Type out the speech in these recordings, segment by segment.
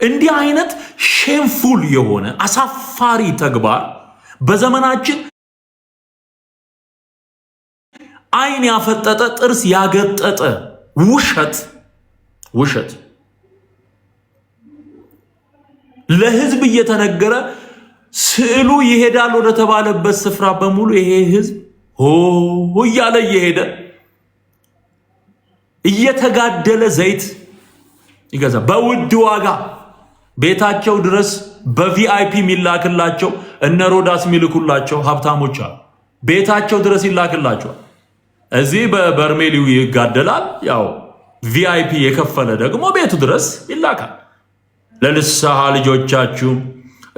እንዲህ አይነት ሼምፉል የሆነ አሳፋሪ ተግባር በዘመናችን አይን ያፈጠጠ ጥርስ ያገጠጠ ውሸት ለህዝብ እየተነገረ ስዕሉ ይሄዳል ወደ ተባለበት ስፍራ በሙሉ ይሄ ህዝብ ሆ እያለ እየሄደ እየተጋደለ ዘይት ይገዛ በውድ ዋጋ ቤታቸው ድረስ በቪአይፒ ሚላክላቸው እነ ሮዳስ ሚልኩላቸው ሀብታሞች አሉ። ቤታቸው ድረስ ይላክላቸዋል። እዚህ በበርሜሊው ይጋደላል። ያው ቪአይፒ የከፈለ ደግሞ ቤቱ ድረስ ይላካል። ለልሳሃ ልጆቻችሁ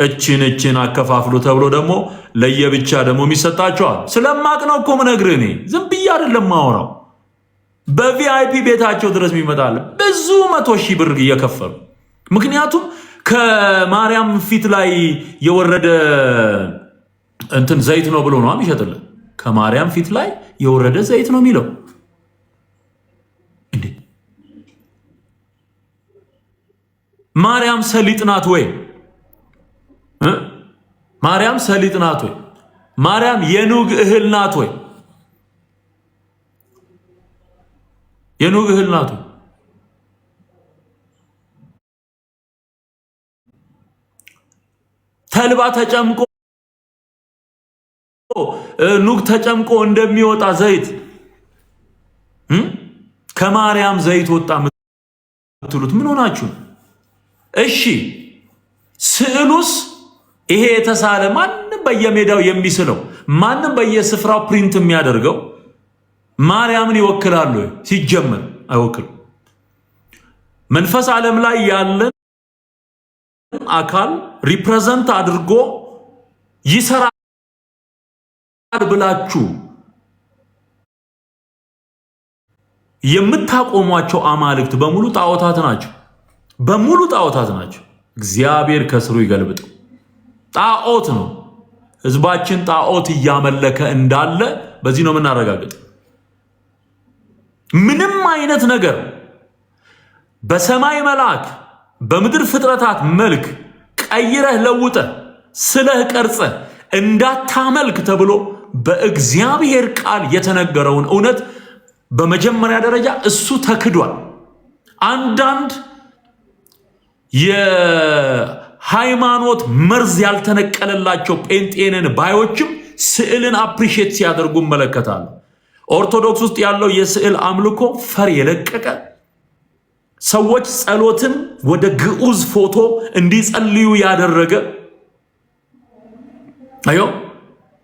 እችን አከፋፍሉ ተብሎ ደግሞ ለየብቻ ደግሞ የሚሰጣቸዋል። ስለማቅ ነው እኮ ምነግርህ እኔ ዝም ብዬ አይደለም ማወራው። በቪአይፒ ቤታቸው ድረስ የሚመጣል ብዙ 100,000 ብር እየከፈሉ ምክንያቱም ከማርያም ፊት ላይ የወረደ እንትን ዘይት ነው ብሎ ነው የሚሸጥልን። ከማርያም ፊት ላይ የወረደ ዘይት ነው የሚለው እንዴ? ማርያም ሰሊጥ ናት ወይ? ማርያም ሰሊጥ ናት ወይ? ማርያም የኑግ እህል ናት ወይ? የኑግ እህል ናት ወይ? ተልባ ተጨምቆ ኑግ ተጨምቆ እንደሚወጣ ዘይት ከማርያም ዘይት ወጣ ምትሉት ምን ሆናችሁ? እሺ ስዕሉስ ይሄ የተሳለ ማንም በየሜዳው የሚስለው ማንም በየስፍራው ፕሪንት የሚያደርገው ማርያምን ይወክላሉ? ሲጀመር አይወክሉ። መንፈስ ዓለም ላይ ያለን አካል ሪፕሬዘንት አድርጎ ይሰራል ብላችሁ የምታቆሟቸው አማልክት በሙሉ ጣዖታት ናቸው። በሙሉ ጣዖታት ናቸው። እግዚአብሔር ከስሩ ይገልብጠው። ጣዖት ነው። ህዝባችን ጣዖት እያመለከ እንዳለ በዚህ ነው የምናረጋግጠው። ምንም አይነት ነገር በሰማይ መልአክ በምድር ፍጥረታት መልክ ቀይረህ ለውጠህ ስለህ ቀርጸህ እንዳታመልክ ተብሎ በእግዚአብሔር ቃል የተነገረውን እውነት በመጀመሪያ ደረጃ እሱ ተክዷል። አንዳንድ የሃይማኖት መርዝ ያልተነቀለላቸው ጴንጤንን ባዮችም ስዕልን አፕሪሼት ሲያደርጉ መለከታል። ኦርቶዶክስ ውስጥ ያለው የስዕል አምልኮ ፈር የለቀቀ ሰዎች ጸሎትን ወደ ግዑዝ ፎቶ እንዲጸልዩ ያደረገ አዮ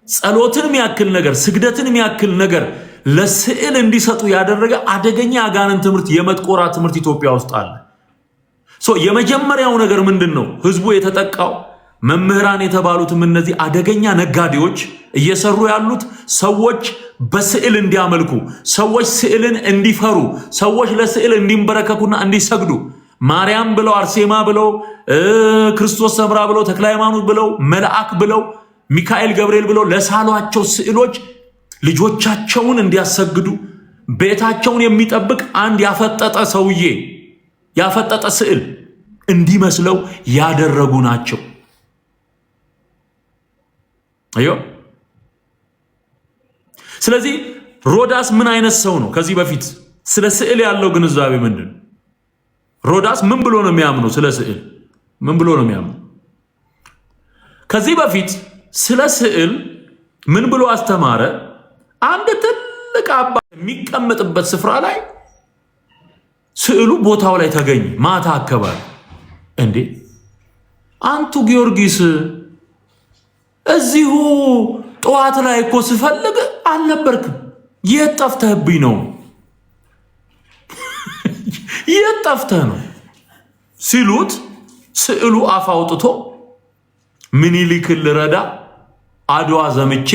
ጸሎትን የሚያክል ነገር ስግደትን የሚያክል ነገር ለስዕል እንዲሰጡ ያደረገ አደገኛ አጋንንት ትምህርት የመጥቆራ ትምህርት ኢትዮጵያ ውስጥ አለ። የመጀመሪያው ነገር ምንድነው? ህዝቡ የተጠቃው መምህራን የተባሉትም እነዚህ አደገኛ ነጋዴዎች እየሰሩ ያሉት ሰዎች በስዕል እንዲያመልኩ፣ ሰዎች ስዕልን እንዲፈሩ፣ ሰዎች ለስዕል እንዲንበረከኩና እንዲሰግዱ ማርያም ብለው አርሴማ ብለው ክርስቶስ ሰምራ ብለው ተክለ ሃይማኖት ብለው መልአክ ብለው ሚካኤል ገብርኤል ብለው ለሳሏቸው ስዕሎች ልጆቻቸውን እንዲያሰግዱ ቤታቸውን የሚጠብቅ አንድ ያፈጠጠ ሰውዬ ያፈጠጠ ስዕል እንዲመስለው ያደረጉ ናቸው። አዮ ስለዚህ ሮዳስ ምን አይነት ሰው ነው? ከዚህ በፊት ስለ ስዕል ያለው ግንዛቤ ምንድን? ሮዳስ ምን ብሎ ነው የሚያምነው? ስለ ስዕል ምን ብሎ ነው የሚያምነው? ከዚህ በፊት ስለ ስዕል ምን ብሎ አስተማረ? አንድ ትልቅ አባት የሚቀመጥበት ስፍራ ላይ ስዕሉ ቦታው ላይ ተገኘ። ማታ አካባቢ እንዴ አንቱ ጊዮርጊስ እዚሁ ጠዋት ላይ እኮ ስፈልግ አልነበርክም። የት ጠፍተህብኝ ነው? የት ጠፍተህ ነው ሲሉት ስዕሉ አፍ አውጥቶ ምኒልክን ልረዳ አድዋ ዘምቼ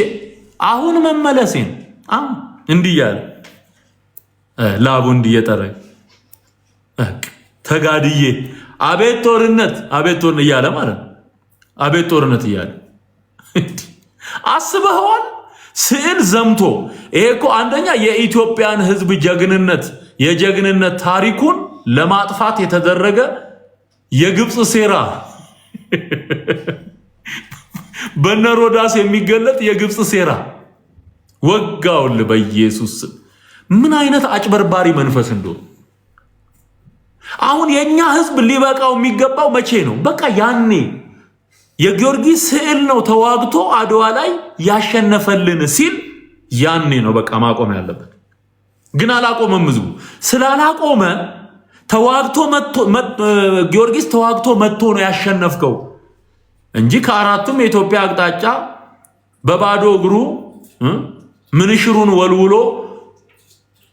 አሁን መመለሴን እንዲህ ያለ ላቡ እንዲየጠረ ተጋድዬ አቤት ጦርነት እያለ ማለት ነው። አቤት ጦርነት እያለ አስበኸዋል? ስዕል ዘምቶ ይሄ እኮ አንደኛ የኢትዮጵያን ሕዝብ ጀግንነት የጀግንነት ታሪኩን ለማጥፋት የተደረገ የግብጽ ሴራ በነሮዳስ የሚገለጥ የግብጽ ሴራ ወጋውል በኢየሱስ ምን አይነት አጭበርባሪ መንፈስ እንደሆነ አሁን የኛ ህዝብ ሊበቃው የሚገባው መቼ ነው? በቃ ያኔ የጊዮርጊስ ስዕል ነው ተዋግቶ አድዋ ላይ ያሸነፈልን ሲል ያኔ ነው በቃ ማቆም ያለበት። ግን አላቆመም። ህዝቡ ስላላቆመ ተዋግቶ ጊዮርጊስ ተዋግቶ መጥቶ ነው ያሸነፍከው እንጂ ከአራቱም የኢትዮጵያ አቅጣጫ በባዶ እግሩ ምንሽሩን ወልውሎ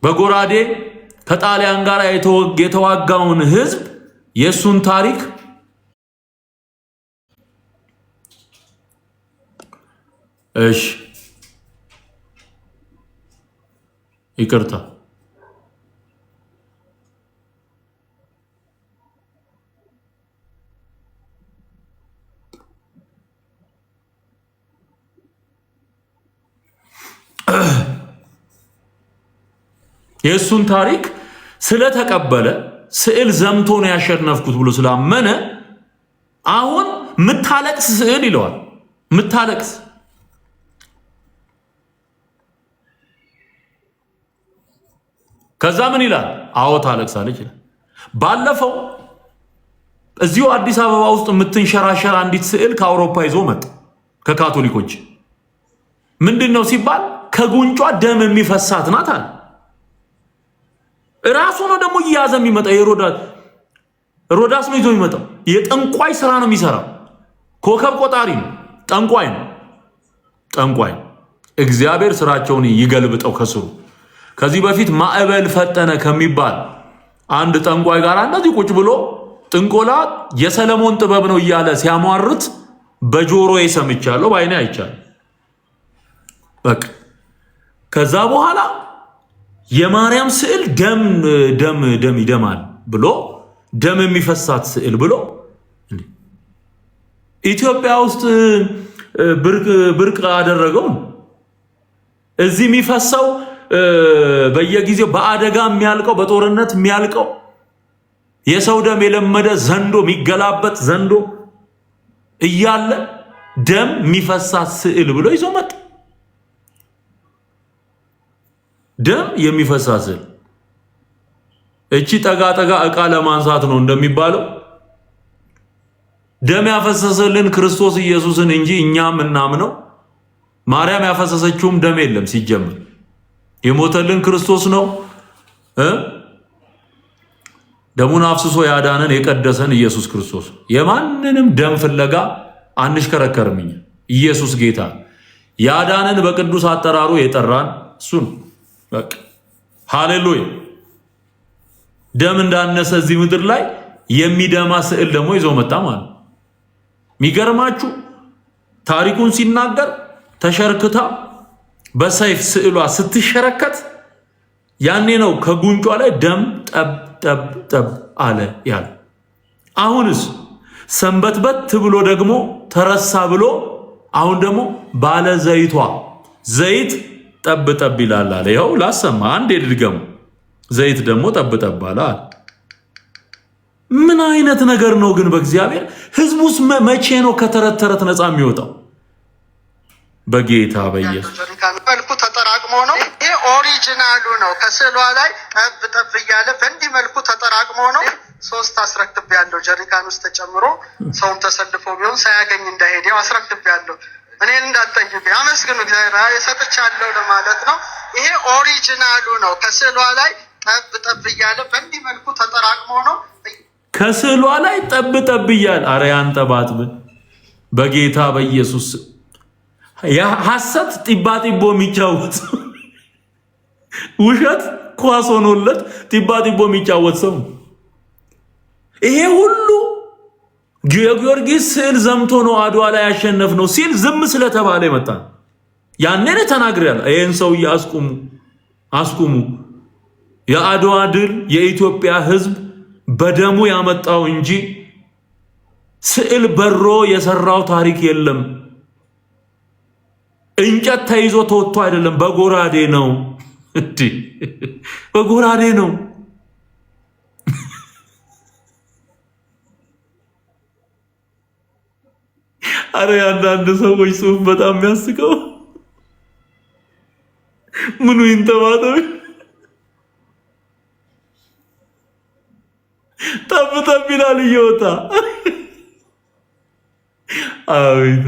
በጎራዴ ከጣሊያን ጋር የተዋጋውን ህዝብ የሱን ታሪክ እሺ ይቅርታ የሱን ታሪክ ስለተቀበለ ስዕል ዘምቶ ነው ያሸነፍኩት ብሎ ስላመነ አሁን ምታለቅስ ስዕል ይለዋል። ምታለቅስ ከዛ ምን ይላል? አዎ ታለቅሳለች ይላል። ባለፈው እዚሁ አዲስ አበባ ውስጥ የምትንሸራሸር አንዲት ስዕል ከአውሮፓ ይዞ መጣ ከካቶሊኮች። ምንድነው ሲባል ከጉንጯ ደም የሚፈሳት ናት አለ። ራሱ ነው ደግሞ እያዘ የሚመጣው ሮዳስ ነው ይዞ የሚመጣው። የጠንቋይ ስራ ነው የሚሰራው። ኮከብ ቆጣሪ ነው፣ ጠንቋይ ነው። ጠንቋይ እግዚአብሔር ስራቸውን ይገልብጠው ከስሩ። ከዚህ በፊት ማዕበል ፈጠነ ከሚባል አንድ ጠንቋይ ጋር እንደዚህ ቁጭ ብሎ ጥንቆላ የሰለሞን ጥበብ ነው እያለ ሲያሟርት በጆሮዬ ሰምቻለሁ፣ በአይኔ አይቻለሁ። በቃ ከዛ በኋላ የማርያም ስዕል ደም ይደማል ብሎ ደም የሚፈሳት ስዕል ብሎ ኢትዮጵያ ውስጥ ብርቅ አደረገው። እዚህ የሚፈሰው በየጊዜው በአደጋ የሚያልቀው በጦርነት የሚያልቀው የሰው ደም የለመደ ዘንዶ የሚገላበጥ ዘንዶ እያለ ደም የሚፈሳት ስዕል ብሎ ይዞ መጣ። ደም የሚፈሳት ስዕል። እቺ ጠጋ ዕቃ ለማንሳት ነው እንደሚባለው። ደም ያፈሰሰልን ክርስቶስ ኢየሱስን እንጂ እኛም እናምነው ማርያም ያፈሰሰችውም ደም የለም ሲጀምር የሞተልን ክርስቶስ ነው። ደሙን አፍስሶ ያዳነን የቀደሰን ኢየሱስ ክርስቶስ። የማንንም ደም ፍለጋ አንሽከረከርም። ኢየሱስ ጌታ ያዳነን በቅዱስ አጠራሩ የጠራን እሱ ነው። በቃ ሃሌሉያ። ደም እንዳነሰ እዚህ ምድር ላይ የሚደማ ስዕል ደግሞ ይዞ መጣ ማለት። የሚገርማችሁ ታሪኩን ሲናገር ተሸርክታ በሰይፍ ስዕሏ ስትሸረከት ያኔ ነው ከጉንጯ ላይ ደም ጠብ አለ ያለ። አሁንስ ሰንበትበት ብሎ ደግሞ ተረሳ ብሎ አሁን ደግሞ ባለ ዘይቷ ዘይት ጠብ ይላል አለ። ይኸው ላሰማ አንዴ ድገሙ። ዘይት ደግሞ ጠብ አለ። ምን አይነት ነገር ነው ግን በእግዚአብሔር? ህዝቡስ መቼ ነው ከተረት ተረት ነፃ የሚወጣው? በጌታ በኢየሱስ መልኩ ተጠራቅሞ ነው። ይሄ ኦሪጂናሉ ነው። ከስዕሏ ላይ ጠብ እያለ በእንዲህ መልኩ ተጠራቅሞ ነው። 3 አስረክብ ያለው ጀሪካን ውስጥ ተጨምሮ ሰውም ተሰልፎ ቢሆን ሳያገኝ እንዳይሄድ ያው አስረክብ ያለው እኔን እንዳትጠይቁ አመስግኑ እግዚአብሔር የሰጥቻለሁ ለማለት ነው። ይሄ ኦሪጂናሉ ነው። ከስዕሏ ላይ ጠብ እያለ በእንዲህ መልኩ ተጠራቅሞ ነው። ከስዕሏ ላይ ጠብ እያለ አረ ያንጠባጥብ በጌታ በኢየሱስ ሐሰት ጢባጢቦ የሚጫወት ውሸት ኳስ ሆኖለት ጢባጢቦ የሚጫወት ሰው። ይሄ ሁሉ ጊዮርጊስ ስዕል ዘምቶ ነው አድዋ ላይ ያሸነፍ ነው ሲል ዝም ስለተባለ ይመጣ። ያኔ ነው ተናግሬያለሁ። ይሄን ሰው አስቁሙ። የአድዋ ድል የኢትዮጵያ ሕዝብ በደሙ ያመጣው እንጂ ስዕል በሮ የሰራው ታሪክ የለም። እንጨት ተይዞ ተወጥቶ አይደለም፣ በጎራዴ ነው። በጎራዴ ነው። አረ አንዳንድ ሰዎች ጽሁፍ በጣም የሚያስቀው ምኑ ይንተባተው ጠብጠብ ይላል እየወጣ አቤት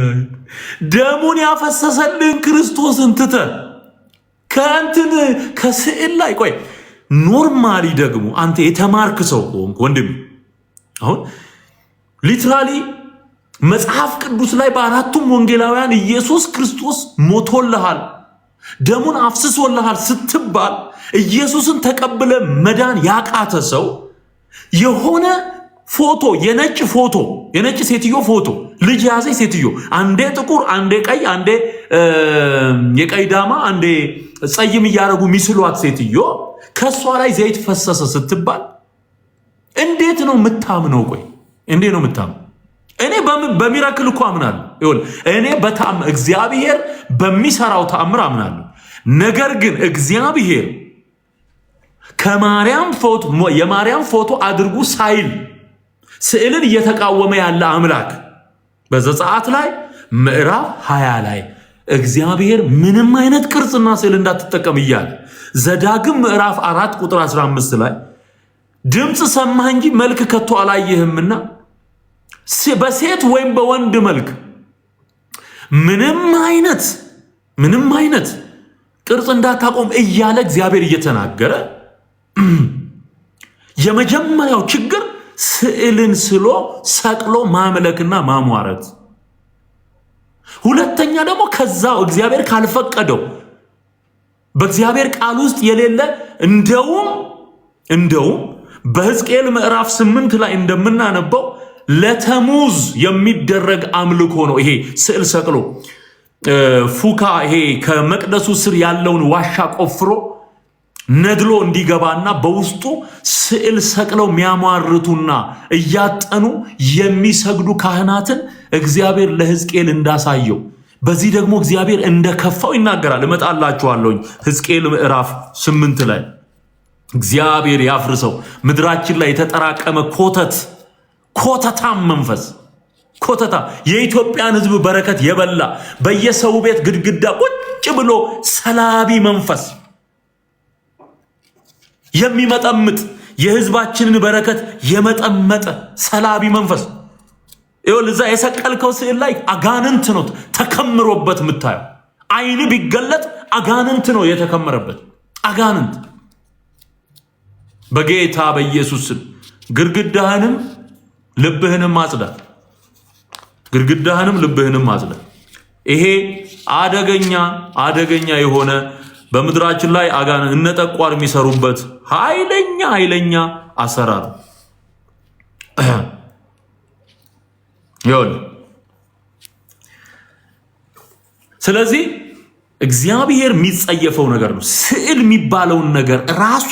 ደሙን ያፈሰሰልን ክርስቶስን ትተህ ከእንትን ከስዕል ላይ ቆይ ኖርማሊ ደግሞ አንተ የተማርክ ሰው ሆንክ ወንድም አሁን ሊትራሊ መጽሐፍ ቅዱስ ላይ በአራቱም ወንጌላውያን ኢየሱስ ክርስቶስ ሞቶልሃል ደሙን አፍስሶልሃል ስትባል ኢየሱስን ተቀብለ መዳን ያቃተ ሰው የሆነ ፎቶ የነጭ ሴትዮ ፎቶ ልጅ ያዘች ሴትዮ አንዴ ጥቁር አንዴ ቀይ አንዴ የቀይ ዳማ አንዴ ጸይም እያረጉ ሚስሏት ሴትዮ ከሷ ላይ ዘይት ፈሰሰ ስትባል እንዴት ነው የምታምነው? ቆይ እንዴት ነው የምታምነው? እኔ በሚራክል እኮ አምናለሁ። ይሁን እኔ እግዚአብሔር በሚሰራው ተአምር አምናለሁ። ነገር ግን እግዚአብሔር የማርያም ፎቶ አድርጉ ሳይል ስዕልን እየተቃወመ ያለ አምላክ በዘጸአት ላይ ምዕራፍ 20 ላይ እግዚአብሔር ምንም አይነት ቅርጽና ስዕል እንዳትጠቀም እያለ ዘዳግም ምዕራፍ 4 ቁጥር 15 ላይ ድምጽ ሰማህ እንጂ መልክ ከቶ አላየህምና በሴት ወይም በወንድ መልክ ምንም አይነት ቅርጽ እንዳታቆም እያለ እግዚአብሔር እየተናገረ የመጀመሪያው ችግር ስዕልን ስሎ ሰቅሎ ማምለክና ማሟረት። ሁለተኛ ደግሞ ከዛው እግዚአብሔር ካልፈቀደው በእግዚአብሔር ቃል ውስጥ የሌለ እንደውም በሕዝቅኤል ምዕራፍ 8 ላይ እንደምናነበው ለተሙዝ የሚደረግ አምልኮ ነው። ይሄ ስዕል ሰቅሎ ፉካ ይሄ ከመቅደሱ ስር ያለውን ዋሻ ቆፍሮ ነድሎ እንዲገባና በውስጡ ስዕል ሰቅለው የሚያሟርቱና እያጠኑ የሚሰግዱ ካህናትን እግዚአብሔር ለሕዝቅኤል እንዳሳየው በዚህ ደግሞ እግዚአብሔር እንደከፋው ይናገራል። እመጣላችኋለሁኝ ሕዝቅኤል ምዕራፍ 8 ላይ እግዚአብሔር ያፍርሰው ምድራችን ላይ የተጠራቀመ ኮተታም መንፈስ የኢትዮጵያን ሕዝብ በረከት የበላ በየሰው ቤት ግድግዳ ቁጭ ብሎ ሰላቢ መንፈስ የሚመጠምጥ የሕዝባችንን በረከት የመጠመጠ ሰላቢ መንፈስ ይኸውልህ እዛ የሰቀልከው ስዕል ላይ አጋንንት ነው ተከምሮበት የምታየው። አይን ቢገለጥ አጋንንት ነው የተከመረበት አጋንንት። በጌታ በኢየሱስ ስም ግድግዳህንም ልብህንም አጽዳ። ይሄ አደገኛ የሆነ በምድራችን ላይ አጋንንት እነጠቋር የሚሰሩበት ኃይለኛ አሰራር ይኸውልህ። ስለዚህ እግዚአብሔር የሚጸየፈው ነገር ነው ስዕል የሚባለውን ነገር ራሱ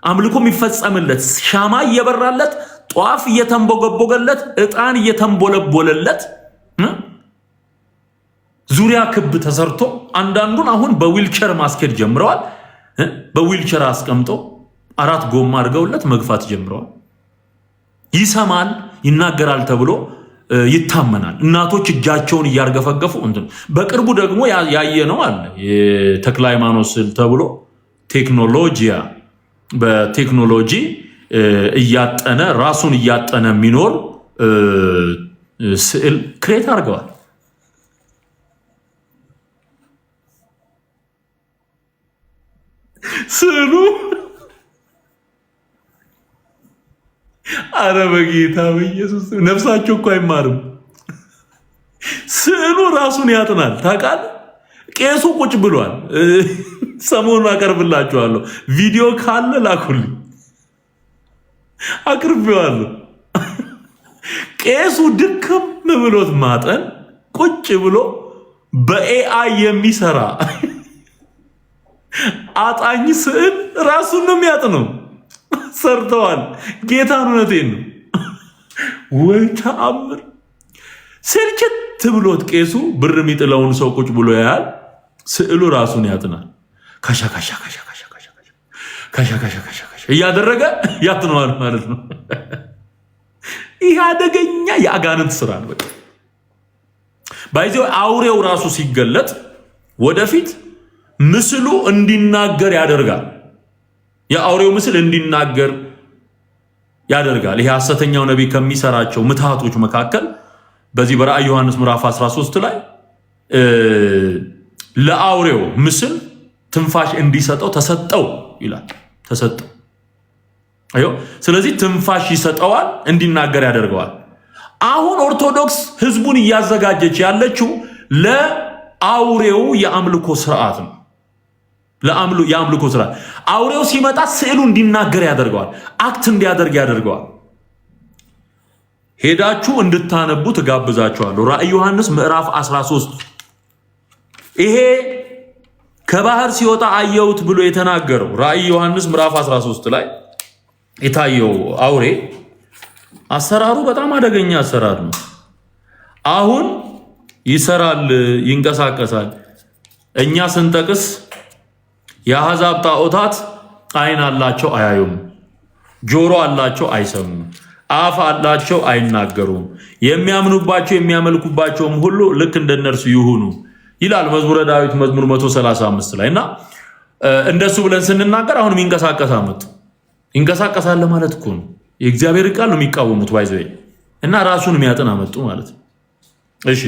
አምልኮ የሚፈጸምለት ሻማ እየበራለት ጧፍ እየተንቦገቦገለት ዕጣን እየተንቦለቦለለት ዙሪያ ክብ ተሰርቶ አንዳንዱን አሁን በዊልቸር ማስኬድ ጀምረዋል። በዊልቸር አስቀምጠው 4 ጎማ አድርገውለት መግፋት ጀምረዋል። ይሰማል ይናገራል ተብሎ ይታመናል። እናቶች እጃቸውን እያርገፈገፉ በቅርቡ ደግሞ ያየነው አለ የተክለ ሃይማኖት ስዕል ተብሎ በቴክኖሎጂ ራሱን እያጠነ የሚኖር ስዕል ክሬት አድርገዋል። ስዕሉ አረ በጌታ በኢየሱስ ነፍሳቸው እኮ አይማርም። ስዕሉ ራሱን ያጥናል። ታውቃለህ? ቄሱ ቁጭ ብሏል። ሰሞኑን አቀርብላችኋለሁ። ቪዲዮ ካለ ላኩልኝ፣ አቅርቤዋለሁ። ቄሱ ድክም ብሎት ማጠን ቁጭ ብሎ በኤአይ የሚሰራ አጣኝ ስዕል ራሱን ነው የሚያጥነው። ሰርተዋል። ጌታን እውነቴን ነው። ወይ ተአምር! ስልችት ብሎት ቄሱ ብር የሚጥለውን ሰው ቁጭ ብሎ ያያል። ስዕሉ ራሱን ያጥናል። ካሻ እያደረገ ያጥነዋል ማለት ነው። ይህ አደገኛ የአጋንንት ስራ ነው። ባይዘው አውሬው ራሱ ሲገለጥ ወደፊት ምስሉ እንዲናገር ያደርጋል። የአውሬው ምስል እንዲናገር ያደርጋል። ይሄ ሐሰተኛው ነብይ ከሚሰራቸው ምትሃቶች መካከል በዚህ በራእይ ዮሐንስ ምዕራፍ 13 ላይ ለአውሬው ምስል ትንፋሽ እንዲሰጠው ተሰጠው ይላል። ተሰጠው። አዮ ስለዚህ ትንፋሽ ይሰጠዋል፣ እንዲናገር ያደርገዋል። አሁን ኦርቶዶክስ ህዝቡን እያዘጋጀች ያለችው ለአውሬው የአምልኮ ስርዓት ነው። የአምልኮ ስርዓት አውሬው ሲመጣ ስዕሉ እንዲናገር ያደርገዋል፣ አክት እንዲያደርግ ያደርገዋል። ሄዳችሁ እንድታነቡ ተጋብዛችኋለሁ። ራእይ ዮሐንስ ምዕራፍ 13 ይሄ ከባህር ሲወጣ አየሁት ብሎ የተናገረው ራእይ ዮሐንስ ምዕራፍ 13 ላይ የታየው አውሬ አሰራሩ በጣም አደገኛ አሰራር ነው። አሁን ይሰራል፣ ይንቀሳቀሳል። እኛ ስንጠቅስ የአሕዛብ ጣዖታት አይን አላቸው አያዩም፣ ጆሮ አላቸው አይሰሙም፣ አፍ አላቸው አይናገሩም፣ የሚያምኑባቸው የሚያመልኩባቸውም ሁሉ ልክ እንደነርሱ ይሁኑ ይላል መዝሙረ ዳዊት መዝሙር 135 ላይ። እና እንደሱ ብለን ስንናገር አሁንም ይንቀሳቀሳል ማለት እኮ ነው። የእግዚአብሔር ቃል ነው የሚቃወሙት ባይዘው እና ራሱን የሚያጠና መጡ ማለት ነው። እሺ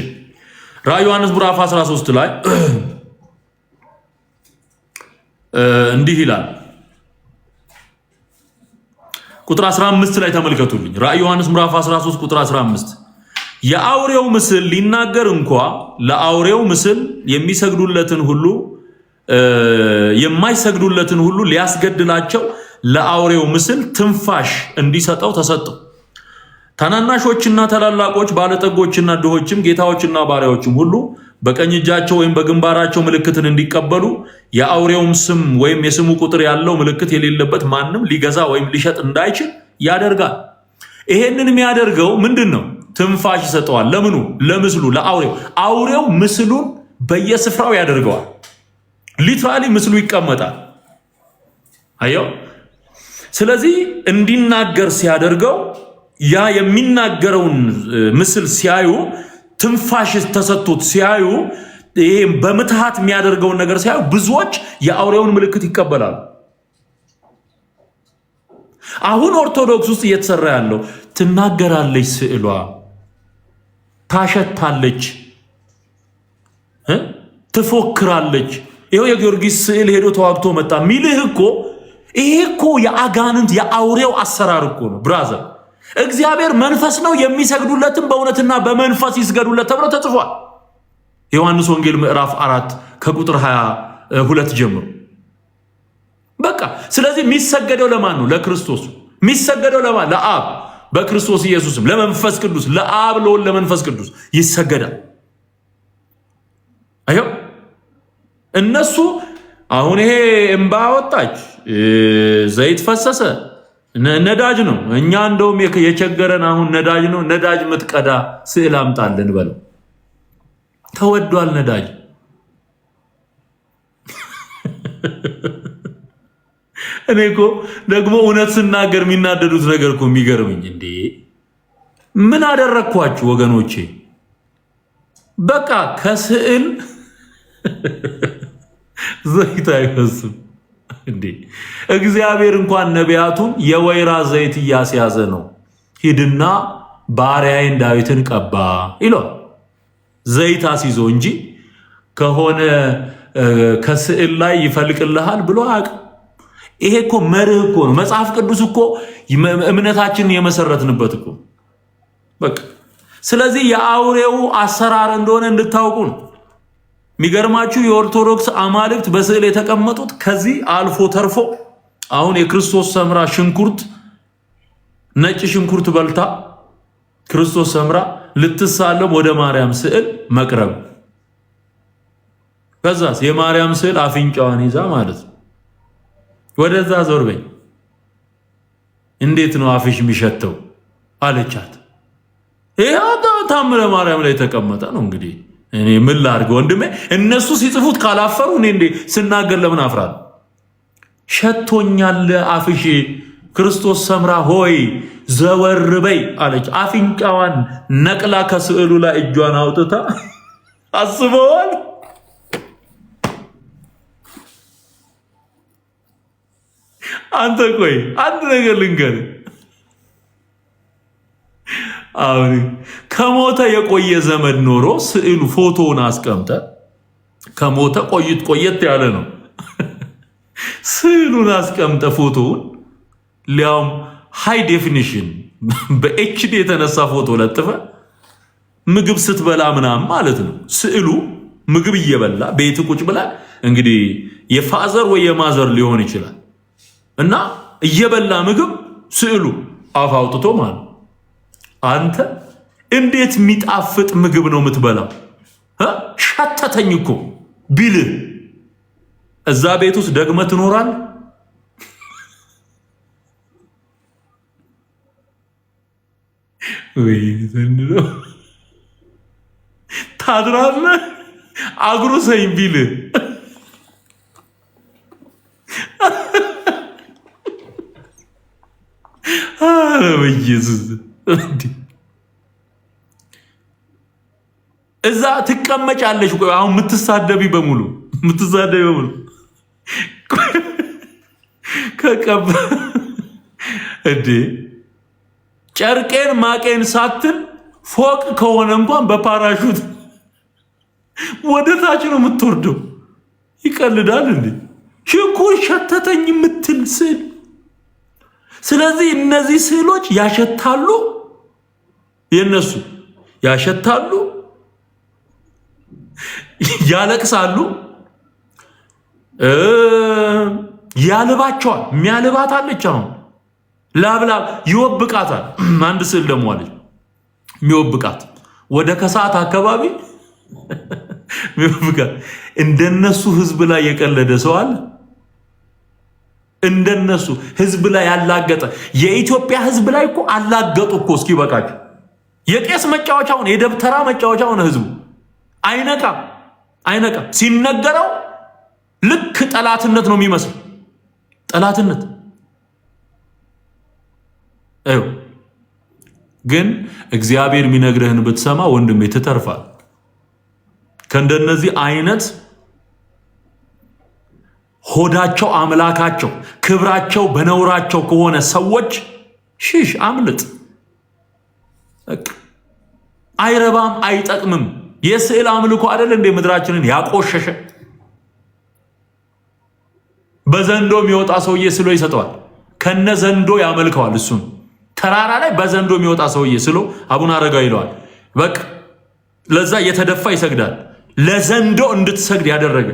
ራእይ ዮሐንስ ምዕራፍ 13 ላይ እንዲህ ይላል። ቁጥር 15 ላይ ተመልከቱልኝ። ራእይ ዮሐንስ ምዕራፍ 13 ቁጥር 15 የአውሬው ምስል ሊናገር እንኳ ለአውሬው ምስል የሚሰግዱለትን ሁሉ የማይሰግዱለትን ሁሉ ሊያስገድላቸው ለአውሬው ምስል ትንፋሽ እንዲሰጠው ተሰጠው። ታናናሾችና ታላላቆች፣ ባለጠጎችና ድሆችም፣ ጌታዎችና ባሪያዎችም ሁሉ በቀኝ እጃቸው ወይም በግንባራቸው ምልክትን እንዲቀበሉ የአውሬውም ስም ወይም የስሙ ቁጥር ያለው ምልክት የሌለበት ማንም ሊገዛ ወይም ሊሸጥ እንዳይችል ያደርጋል። ይሄንን የሚያደርገው ምንድን ነው? ትንፋሽ ይሰጠዋል። ለምኑ? ለምስሉ፣ ለአውሬው። አውሬው ምስሉን በየስፍራው ያደርገዋል። ሊትራሊ ምስሉ ይቀመጣል። አየው። ስለዚህ እንዲናገር ሲያደርገው ያ የሚናገረውን ምስል ሲያዩ፣ ትንፋሽ ተሰጥቶት ሲያዩ፣ ይሄ በምትሃት የሚያደርገውን ነገር ሲያዩ ብዙዎች የአውሬውን ምልክት ይቀበላሉ። አሁን ኦርቶዶክስ ውስጥ እየተሰራ ያለው ትናገራለች፣ ስዕሏ ታሸታለች፣ ትፎክራለች። ይሄው የጊዮርጊስ ስዕል ሄዶ ተዋግቶ መጣ ሚልህ እኮ ይሄ እኮ የአጋንንት የአውሬው አሰራር እኮ ነው ብራዘር። እግዚአብሔር መንፈስ ነው፣ የሚሰግዱለትም በእውነትና በመንፈስ ይስገዱለት ተብሎ ተጽፏል። ዮሐንስ ወንጌል ምዕራፍ 4 ከቁጥር 22 ጀምሮ በቃ። ስለዚህ የሚሰገደው ለማን ነው? ለክርስቶስ። የሚሰገደው ለማን? ለአብ በክርስቶስ ኢየሱስም፣ ለመንፈስ ቅዱስ፣ ለአብ ለወልድ ለመንፈስ ቅዱስ ይሰገዳል። አዮ እነሱ አሁን ይሄ እምባ ወጣች፣ ዘይት ፈሰሰ፣ ነዳጅ ነው። እኛ እንደውም የቸገረን አሁን ነዳጅ ነው። ነዳጅ ምትቀዳ ስዕል አምጣልን በለው። ተወዷል ነዳጅ። እኔ እኮ ደግሞ እውነት ስናገር የሚናደዱት ነገር እኮ የሚገርምኝ፣ እንዴ ምን አደረግኳችሁ ወገኖቼ? በቃ ከስዕል ዘይት አይፈስም እንዴ! እግዚአብሔር እንኳን ነቢያቱን የወይራ ዘይት እያስያዘ ነው፣ ሂድና ባሪያዬን ዳዊትን ቀባ ይሏል። ዘይት አስይዞ እንጂ ከሆነ ከስዕል ላይ ይፈልቅልሃል ብሎ አያውቅም። ይሄ እኮ መርህ እኮ ነው። መጽሐፍ ቅዱስ እኮ እምነታችንን የመሰረትንበት እኮ በቃ። ስለዚህ የአውሬው አሰራር እንደሆነ እንድታውቁ ነው። የሚገርማችሁ የኦርቶዶክስ አማልክት በስዕል የተቀመጡት ከዚህ አልፎ ተርፎ አሁን የክርስቶስ ሰምራ ሽንኩርት፣ ነጭ ሽንኩርት በልታ ክርስቶስ ሰምራ ልትሳለም ወደ ማርያም ስዕል መቅረብ፣ ከዛስ የማርያም ስዕል አፍንጫዋን ይዛ ማለት ነው ወደዛ ዞር በይ፣ እንዴት ነው አፍሽ የሚሸተው አለቻት። ይሄ ታምረ ማርያም ላይ ተቀመጠ ነው እንግዲህ። እኔ ምን ላድርግ ወንድሜ? እነሱ ሲጽፉት ካላፈሩ እኔ እንዴ ስናገር ለምን አፍራለሁ? ሸቶኛል አፍሽ፣ ክርስቶስ ሰምራ ሆይ ዘወር በይ አለች። አፍንጫዋን ነቅላ ከስዕሉ ላይ እጇን አውጥታ አስበዋል። አንተ ቆይ አንድ ነገር ልንገር። አሁን ከሞተ የቆየ ዘመድ ኖሮ ስዕሉ ፎቶውን አስቀምጠ ከሞተ ቆየት ያለ ነው። ስዕሉን አስቀምጠ ፎቶውን ሊያውም ሃይ ዴፊኒሽን በኤችዲ የተነሳ ፎቶ ለጥፈ ምግብ ስትበላ ምናምን ማለት ነው። ስዕሉ ምግብ እየበላ ቤት ቁጭ ብላ እንግዲህ የፋዘር ወይ የማዘር ሊሆን ይችላል እና እየበላ ምግብ ስዕሉ አፍ አውጥቶ ማለት አንተ እንዴት የሚጣፍጥ ምግብ ነው የምትበላው? ሸተተኝ እኮ ቢል እዛ ቤት ውስጥ ደግመህ ትኖራለህ? ወይ ዘንድሮ ታድራለህ? አጉርሰኝ ቢል በኢየሱስ እዛ ትቀመጫለሽ። ቆይ አሁን የምትሳደቢ በሙሉ ከቀብ እንዴ ጨርቄን ማቄን ሳትል ፎቅ ከሆነ እንኳን በፓራሹት ወደ ታች ነው የምትወርደው። ይቀልዳል እንዴ? ሽንኩርት ሸተተኝ የምትል ስዕል። ስለዚህ እነዚህ ስዕሎች ያሸታሉ፣ የነሱ ያሸታሉ፣ ያለቅሳሉ፣ ያልባቸዋል። የሚያልባት አለች አሁን ላብላብ ይወብቃታል። አንድ ስዕል ደግሞ አለች የሚወብቃት ወደ ከሰዓት አካባቢ የሚወብቃት። እንደነሱ ህዝብ ላይ የቀለደ ሰው አለ? እንደነሱ ህዝብ ላይ ያላገጠ። የኢትዮጵያ ህዝብ ላይ እኮ አላገጡ እኮ እስኪ በቃቸው። የቄስ መጫወቻውን የደብተራ መጫወቻውን ህዝቡ አይነቃም። ሲነገረው ልክ ጠላትነት ነው የሚመስል ጠላትነት። ግን እግዚአብሔር የሚነግርህን ብትሰማ ወንድሜ ትተርፋል። ከእንደነዚህ አይነት ሆዳቸው አምላካቸው ክብራቸው በነውራቸው ከሆነ ሰዎች ሽሽ፣ አምልጥ። አይረባም፣ አይጠቅምም። የስዕል አምልኮ አይደል እንደ ምድራችንን ያቆሸሸ። በዘንዶ የሚወጣ ሰውዬ ስሎ ይሰጠዋል፣ ከነ ዘንዶ ያመልከዋል። እሱን ተራራ ላይ በዘንዶ የሚወጣ ሰውዬ ስሎ አቡነ አረጋዊ ይለዋል። በቃ ለዛ እየተደፋ ይሰግዳል። ለዘንዶ እንድትሰግድ ያደረገ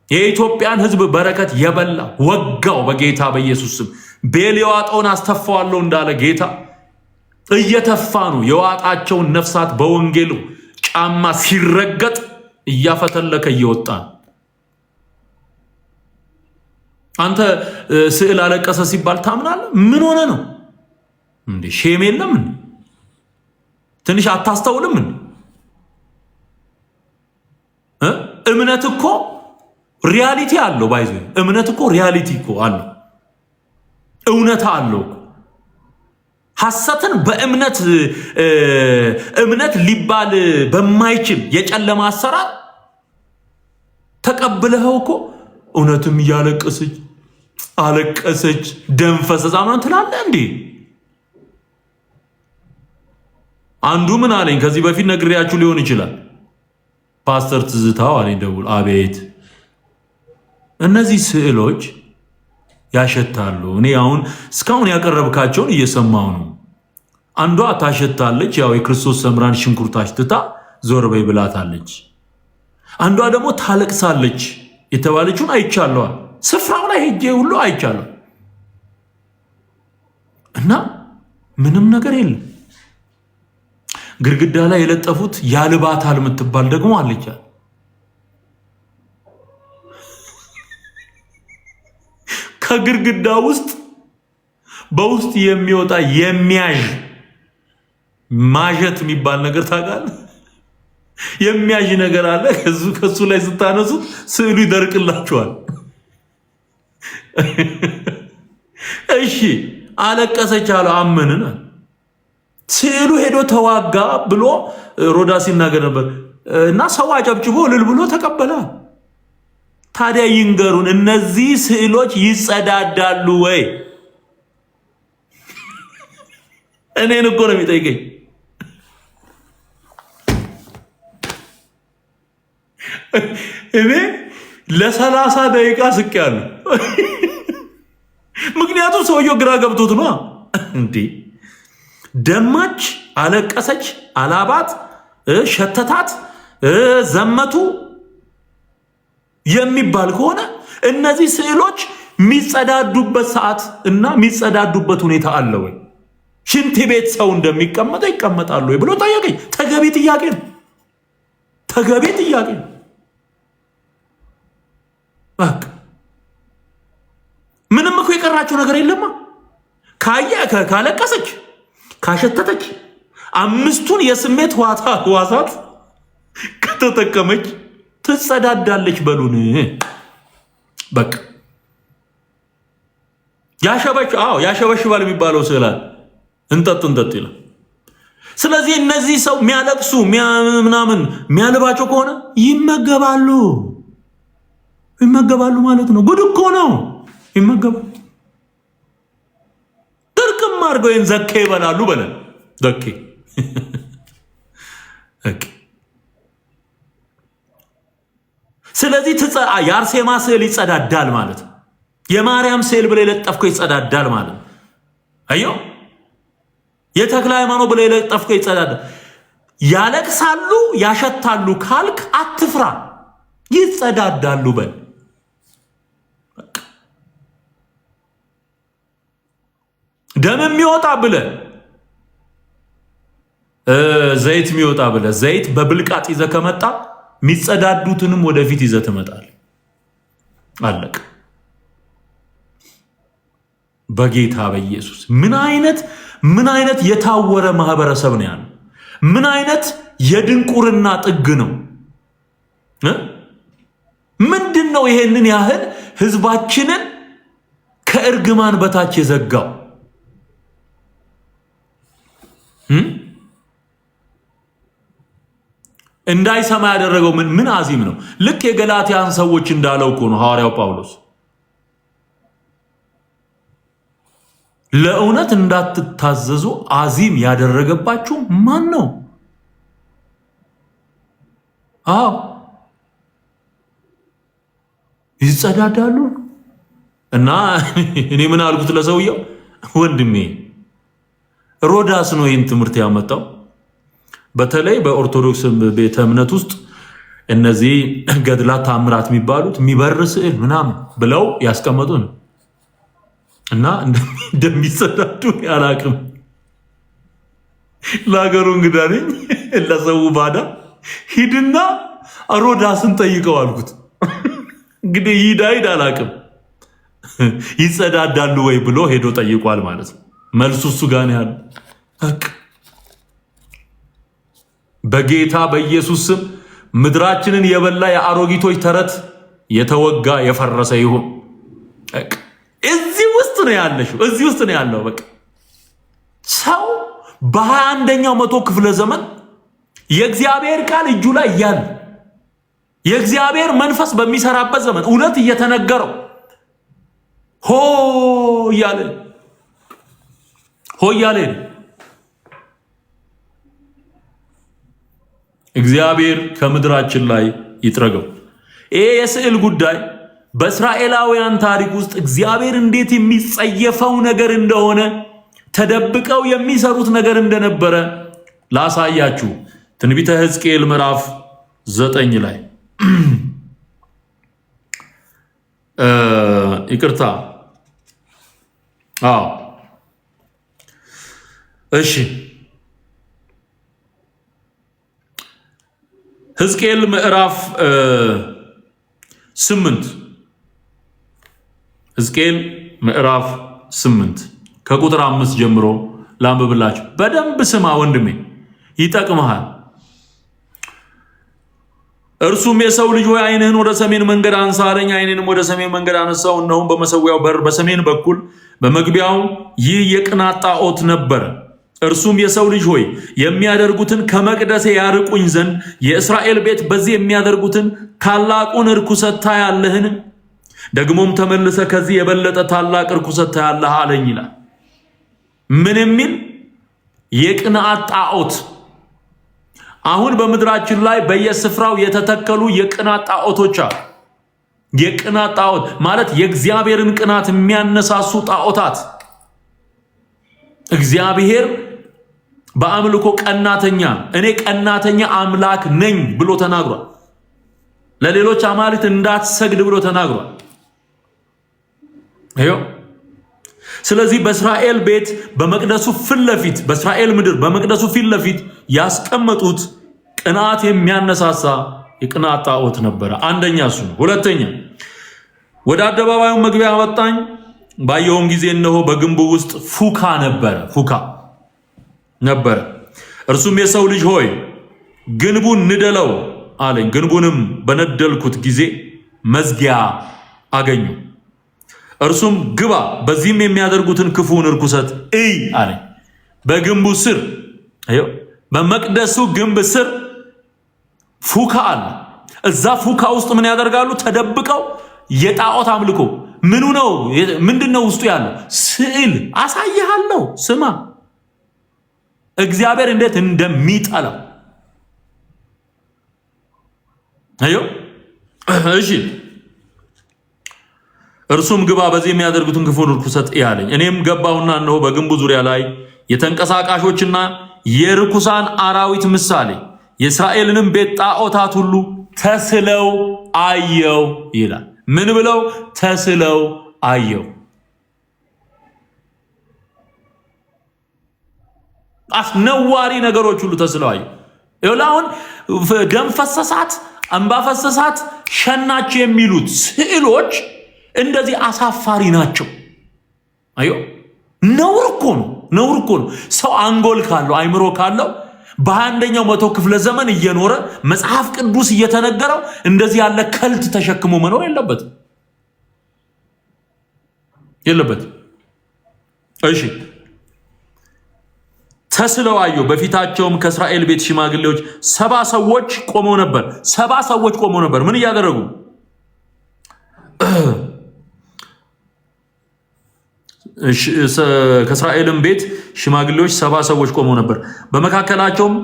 የኢትዮጵያን ሕዝብ በረከት የበላ ወጋው በጌታ በኢየሱስ ስም። ቤል የዋጠውን አስተፋዋለሁ እንዳለ ጌታ እየተፋ ነው። የዋጣቸውን ነፍሳት በወንጌሉ ጫማ ሲረገጥ እያፈተለከ እየወጣ ነው። አንተ ስዕል አለቀሰ ሲባል ታምናለህ? ምን ሆነ ነው እንዴ? ሼም የለም እንዴ? ትንሽ አታስተውልም እንዴ? እምነት እኮ ሪያሊቲ አለው። ባይዞ እምነት እኮ ሪያሊቲ እኮ አለው፣ እውነታ አለው። ሐሰትን በእምነት እምነት ሊባል በማይችል የጨለማ አሰራር ተቀብለኸው እኮ እውነትም አለቀሰች ደም ፈሰሰ ምናምን ትላለህ እንዴ? አንዱ ምን አለኝ ከዚህ በፊት ነግሬያችሁ ሊሆን ይችላል። ፓስተር ትዝታው አለኝ ደውል፣ አቤት እነዚህ ስዕሎች ያሸታሉ። እኔ አሁን እስካሁን ያቀረብካቸውን እየሰማው ነው። አንዷ ታሸታለች፣ ያው የክርስቶስ ሰምራን ሽንኩርት አሽትታ ዞር በይ ብላታለች። አንዷ ደግሞ ታለቅሳለች የተባለችውን አይቻለዋል። ስፍራው ላይ ሄጄ ሁሉ አይቻለሁ እና ምንም ነገር የለም። ግድግዳ ላይ የለጠፉት ያልባታል የምትባል ደግሞ አለች። ከግድግዳ ውስጥ በውስጥ የሚወጣ የሚያዥ ማጀት የሚባል ነገር ታውቃለህ? የሚያዥ ነገር አለ። ከሱ ላይ ስታነሱት ስዕሉ ይደርቅላችኋል። እሺ አለቀሰች አለ አመንን። ስዕሉ ሄዶ ተዋጋ ብሎ ሮዳስ ይናገር ነበር። እና ሰው አጨብጭቦ እልል ብሎ ተቀበለ። ታዲያ ይንገሩን፣ እነዚህ ስዕሎች ይጸዳዳሉ ወይ? እኔን እኮ ነው የሚጠይቀኝ። እኔ ለ30 ደቂቃ ስቄያለሁ። ምክንያቱም ሰውየው ግራ ገብቶት ነው። እንዴ ደማች፣ አለቀሰች፣ አላባት፣ ሸተታት፣ ዘመቱ የሚባል ከሆነ እነዚህ ስዕሎች የሚጸዳዱበት ሰዓት እና የሚጸዳዱበት ሁኔታ አለ ወይ? ሽንት ቤት ሰው እንደሚቀመጠው ይቀመጣሉ ወይ ብሎ ጠየቀኝ። ተገቢ ጥያቄ ነው። ተገቢ ጥያቄ ነው። በቃ ምንም እኮ የቀራቸው ነገር የለማ። ካለቀሰች፣ ካሸተተች፣ 5ቱን የስሜት ህዋሳት ከተጠቀመች ትጸዳዳለች በሉን። በቃ ያሸበሽባል የሚባለው ስዕላል እንጠጥ ይላል። ስለዚህ እነዚህ ሰው የሚያለቅሱ ምናምን የሚያልባቸው ከሆነ ይመገባሉ ማለት ነው። ጉድ እኮ ነው። ይመገባሉ። ድርቅም አድርገው ይህን ዘኬ ይበላሉ። በለን ዘኬ ስለዚህ የአርሴማ ስዕል ይጸዳዳል ማለት ነው። የማርያም ስዕል ብለ የለጠፍከው ይጸዳዳል ማለት ነው። አየው፣ የተክለ ሃይማኖት ብለ የለጠፍከው ይጸዳዳል። ያለቅሳሉ፣ ያሸታሉ ካልክ አትፍራ፣ ይጸዳዳሉ በል። ደም የሚወጣ ብለ ዘይት የሚወጣ ብለ ዘይት በብልቃጥ ይዘህ ከመጣ የሚጸዳዱትንም ወደፊት ይዘህ ትመጣለህ። አለቅ። በጌታ በኢየሱስ ምን አይነት የታወረ ማህበረሰብ ነው ያለው? ምን አይነት የድንቁርና ጥግ ነው? ምንድን ነው ይሄንን ያህል ህዝባችንን ከእርግማን በታች የዘጋው? እንዳይሰማ ያደረገው ምን አዚም ነው? ልክ የገላትያን ሰዎች እንዳለው እኮ ነው ሐዋርያው ጳውሎስ። ለእውነት እንዳትታዘዙ አዚም ያደረገባችሁ ማን ነው? አዎ ይጸዳዳሉ። እና እኔ ምን አልኩት ለሰውየው፣ ወንድሜ ሮዳስ ነው ይህን ትምህርት ያመጣው። በተለይ በኦርቶዶክስ ቤተ እምነት ውስጥ እነዚህ ገድላት ታምራት የሚባሉት የሚበር ስዕል ምናምን ብለው ያስቀመጡ ነው። እና እንደሚጸዳዱ ያላቅም ለሀገሩ እንግዳ ነኝ፣ ለሰው ባዳ ሂድና ሮዳስን ጠይቀው አልኩት። እንግዲህ ሂድ አላቅም፣ ይጸዳዳሉ ወይ ብሎ ሄዶ ጠይቋል ማለት ነው። መልሱ እሱ ጋር ያለ። በጌታ በኢየሱስ ስም ምድራችንን የበላ የአሮጊቶች ተረት የተወጋ የፈረሰ ይሁን። እዚህ ውስጥ ነው ያለሽው፣ እዚህ ውስጥ ነው ያለው። በቃ ሰው በ21ኛው መቶ ክፍለ ዘመን የእግዚአብሔር ቃል እጁ ላይ እያለ የእግዚአብሔር መንፈስ በሚሰራበት ዘመን እውነት እየተነገረው ሆ እያለ እግዚአብሔር ከምድራችን ላይ ይጥረገው። ይሄ የስዕል ጉዳይ በእስራኤላውያን ታሪክ ውስጥ እግዚአብሔር እንዴት የሚጸየፈው ነገር እንደሆነ ተደብቀው የሚሰሩት ነገር እንደነበረ ላሳያችሁ። ትንቢተ ሕዝቅኤል ምዕራፍ 9 ላይ ይቅርታ፣ እሺ፣ ሕዝቅኤል ምዕራፍ 8 ሕዝቅኤል ምዕራፍ 8 ከቁጥር 5 ጀምሮ ላንብብላችሁ። በደንብ ስማ ወንድሜ፣ ይጠቅምሃል። እርሱም የሰው ልጅ ሆይ ዓይንህን ወደ ሰሜን መንገድ አንሳ አለኝ። ዓይኔንም ወደ ሰሜን መንገድ አነሳው፣ እነሆም በመሰዊያው በር በሰሜን በኩል በመግቢያው ይህ የቅናት ጣዖት ነበረ። እርሱም የሰው ልጅ ሆይ የሚያደርጉትን ከመቅደሴ ያርቁኝ ዘንድ የእስራኤል ቤት በዚህ የሚያደርጉትን ታላቁን ርኩሰት ታያለህን? ደግሞም ተመልሰ ከዚህ የበለጠ ታላቅ ርኩሰት ታያለህ አለኝ ይላል። ምን የሚል የቅንዓት ጣዖት። አሁን በምድራችን ላይ በየስፍራው የተተከሉ የቅንዓት ጣዖቶች አሉ። የቅንዓት ጣዖት ማለት የእግዚአብሔርን ቅናት የሚያነሳሱ ጣዖታት። እግዚአብሔር በአምልኮ ቀናተኛ፣ እኔ ቀናተኛ አምላክ ነኝ ብሎ ተናግሯል። ለሌሎች አማልክት እንዳትሰግድ ብሎ ተናግሯል። ይሄው ስለዚህ በእስራኤል ቤት በመቅደሱ ፊት ለፊት በእስራኤል ምድር በመቅደሱ ፊት ለፊት ያስቀመጡት ቅንዓት የሚያነሳሳ የቅንዓት ጣዖት ነበረ። አንደኛ እሱ ነው። ሁለተኛ ወደ አደባባዩ መግቢያ አወጣኝ። ባየውም ጊዜ እነሆ በግንቡ ውስጥ ፉካ ነበረ። እርሱም የሰው ልጅ ሆይ ግንቡን ንደለው አለኝ። ግንቡንም በነደልኩት ጊዜ መዝጊያ አገኘሁ። እርሱም ግባ፣ በዚህም የሚያደርጉትን ክፉን ርኩሰት እይ አለኝ። በግንቡ ስር በመቅደሱ ግንብ ስር ፉካ አለ። እዛ ፉካ ውስጥ ምን ያደርጋሉ? ተደብቀው የጣዖት አምልኮ። ምኑ ነው? ምንድነው ውስጡ ያለው? ስዕል አሳይሃለሁ። ስማ እግዚአብሔር እንዴት እንደሚጠላው። እሺ እርሱም ግባ፣ በዚህ የሚያደርጉትን ክፉን ርኩሰት እይ አለኝ። እኔም ገባሁና እነሆ በግንቡ ዙሪያ ላይ የተንቀሳቃሾችና የርኩሳን አራዊት ምሳሌ የእስራኤልንም ቤት ጣዖታት ሁሉ ተስለው አየው ይላል። ምን ብለው? ተስለው አየው። አስነዋሪ ነገሮች ሁሉ ተስለው አየው። ይኸውልህ ደም ፈሰሳት፣ እንባ ፈሰሳት፣ ሸናች የሚሉት ስዕሎች እንደዚህ አሳፋሪ ናቸው። አዮ ነውር እኮ ነው። ሰው አንጎል ካለው አይምሮ ካለው በ21ኛው መቶ ክፍለ ዘመን እየኖረ መጽሐፍ ቅዱስ እየተነገረው እንደዚህ ያለ ከልት ተሸክሞ መኖር የለበትም። እሺ ተስለው አየሁ። በፊታቸውም ከእስራኤል ቤት ሽማግሌዎች 70 ሰዎች ቆመው ነበር። ምን እያደረጉ? ከእስራኤልም ቤት ሽማግሌዎች 70 ሰዎች ቆመው ነበር። በመካከላቸውም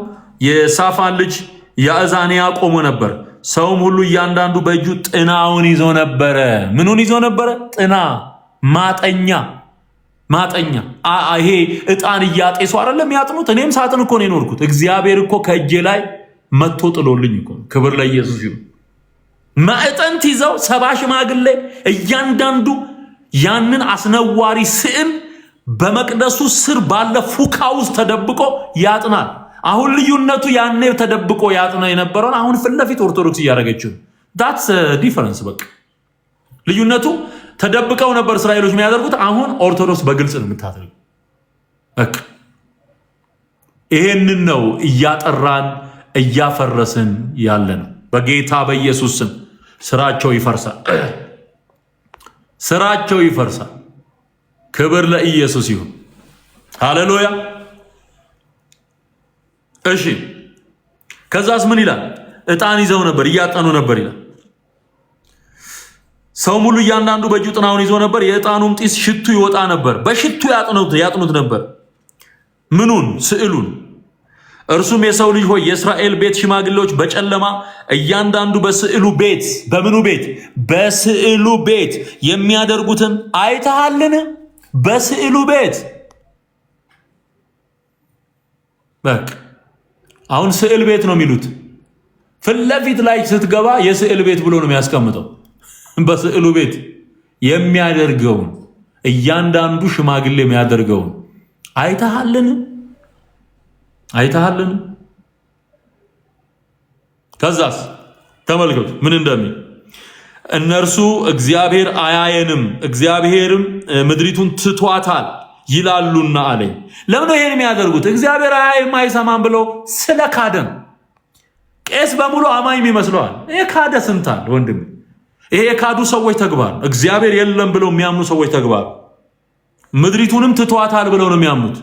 የሳፋን ልጅ ያእዛንያ ቆሞ ነበር። ሰውም ሁሉ እያንዳንዱ በእጁ ጥናውን ይዞ ነበረ። ምኑን ይዞ ነበረ? ጥና፣ ማጠኛ። ይሄ ዕጣን እያጤሱ አይደለም ያጥኑት። እኔም ሳጥን እኮ ነው የኖርኩት። እግዚአብሔር እኮ ከእጄ ላይ መጥቶ ጥሎልኝ እኮ። ክብር ለኢየሱስ ይሁን። ማዕጠንት ይዘው 70 ሽማግሌ እያንዳንዱ ያንን አስነዋሪ ስዕል በመቅደሱ ስር ባለ ፉካ ውስጥ ተደብቆ ያጥናል። አሁን ልዩነቱ ያኔ ተደብቆ ያጥና የነበረውን አሁን ፊት ለፊት ኦርቶዶክስ እያደረገችው። ዳትስ ዲፈረንስ። በቃ ልዩነቱ ተደብቀው ነበር እስራኤሎች የሚያደርጉት፣ አሁን ኦርቶዶክስ በግልጽ ነው የምታደርገው። በቃ ይሄንን ነው እያጠራን እያፈረስን ያለ ነው። በጌታ በኢየሱስ ስም ስራቸው ይፈርሳል። ክብር ለኢየሱስ ይሁን። ሃሌሉያ። እሺ ከዛስ ምን ይላል? ዕጣን ይዘው ነበር፣ እያጠኑ ነበር ይላል። ሰው ሙሉ እያንዳንዱ በእጁ ጥናውን ይዞ ነበር። የዕጣኑም ጢስ ሽቱ ይወጣ ነበር። በሽቱ ያጥኑት ነበር። ምኑን? ስዕሉን። እርሱም የሰው ልጅ ሆይ የእስራኤል ቤት ሽማግሌዎች በጨለማ እያንዳንዱ በስዕሉ ቤት በምኑ ቤት? በስዕሉ ቤት የሚያደርጉትን አይተሃልን? በስዕሉ ቤት በቃ አሁን ስዕል ቤት ነው የሚሉት። ፊት ለፊት ላይ ስትገባ የስዕል ቤት ብሎ ነው የሚያስቀምጠው። በስዕሉ ቤት የሚያደርገውን እያንዳንዱ ሽማግሌ የሚያደርገውን አይተሃልን? ከዛስ ተመልከቱ ምን እንደሚል። እነርሱ እግዚአብሔር አያየንም፣ እግዚአብሔርም ምድሪቱን ትቷታል ይላሉና አለኝ። ለምን ነው ይሄን የሚያደርጉት? እግዚአብሔር አያይም አይሰማም ብለው ስለካደም። ቄስ በሙሉ አማኝ ይመስለዋል። ይሄ ካደ ስንታል ወንድም። ይሄ የካዱ ሰዎች ተግባር፣ እግዚአብሔር የለም ብለው የሚያምኑ ሰዎች ተግባር። ምድሪቱንም ትቷታል ብለው ነው የሚያምኑት።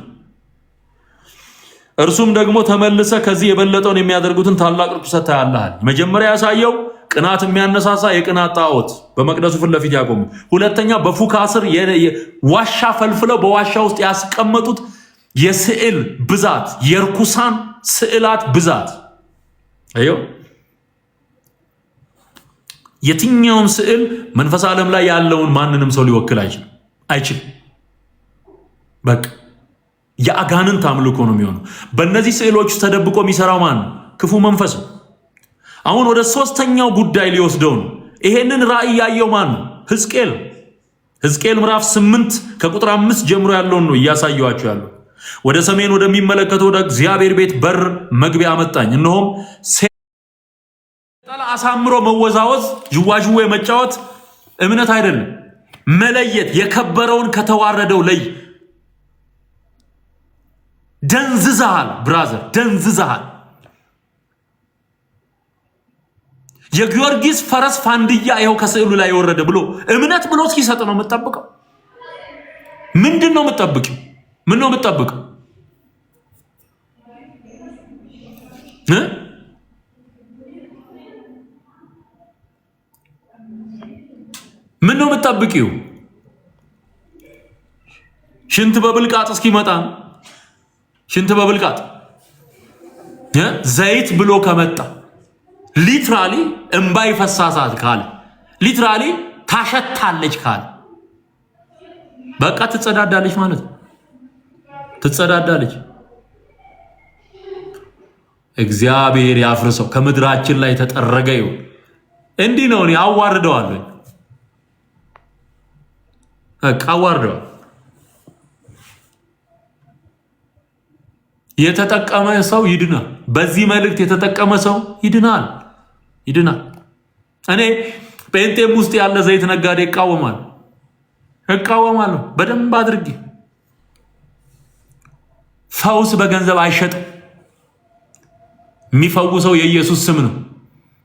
እርሱም ደግሞ ተመልሰ ከዚህ የበለጠውን የሚያደርጉትን ታላቅ ርኩሰት ታያለህ። መጀመሪያ ያሳየው ቅናት የሚያነሳሳ የቅናት ጣዖት በመቅደሱ ፊት ለፊት ያቆሙ። ሁለተኛ በፉካ ስር ዋሻ ፈልፍለው በዋሻ ውስጥ ያስቀመጡት የስዕል ብዛት፣ የርኩሳን ስዕላት ብዛት። አዮ የትኛውም ስዕል መንፈስ ዓለም ላይ ያለውን ማንንም ሰው ሊወክል አይችልም። በቃ የአጋንንት አምልኮ ነው የሚሆነው። በእነዚህ ስዕሎች ተደብቆ የሚሰራው ማን? ክፉ መንፈስ ነው። አሁን ወደ ሶስተኛው ጉዳይ ሊወስደው ነው። ይሄንን ራእይ ያየው ማን ነው? ሕዝቅኤል። ሕዝቅኤል ምዕራፍ 8 ከቁጥር 5 ጀምሮ ያለውን ነው እያሳየዋቸው ያለው። ወደ ሰሜን ወደሚመለከተው ወደ እግዚአብሔር ቤት በር መግቢያ አመጣኝ። እነሆም ጠላ አሳምሮ መወዛወዝ፣ ዥዋዥዌ መጫወት እምነት አይደለም። መለየት፣ የከበረውን ከተዋረደው ለይ። ደንዝዛሃል ብራዘር፣ ደንዝዛሃል። የጊዮርጊስ ፈረስ ፋንድያ ይኸው ከስዕሉ ላይ የወረደ ብሎ እምነት ብሎ እስኪሰጥ ነው የምትጠብቀው? ምንድን ነው የምትጠብቀው? ምን ነው የምትጠብቀው? ምን ነው የምትጠብቂው? ሽንት በብልቃጥ እስኪመጣ ሽንት በብልቃጥ ዘይት ብሎ ከመጣ ሊትራሊ እምባይ ፈሳሳት ካለ ሊትራሊ ታሸታለች ካለ በቃ ትጸዳዳለች ማለት ነው። ትጸዳዳለች። እግዚአብሔር ያፍርሰው፣ ከምድራችን ላይ ተጠረገ ይሁን። እንዲህ ነው። እኔ አዋርደዋለሁ፣ አዋርደዋለሁ። የተጠቀመ ሰው ይድናል። በዚህ መልእክት የተጠቀመ ሰው ይድናል። እኔ ጴንጤም ውስጥ ያለ ዘይት ነጋዴ እቃወማለሁ በደንብ አድርጌ። ፈውስ በገንዘብ አይሸጥም። የሚፈውሰው የኢየሱስ ስም ነው።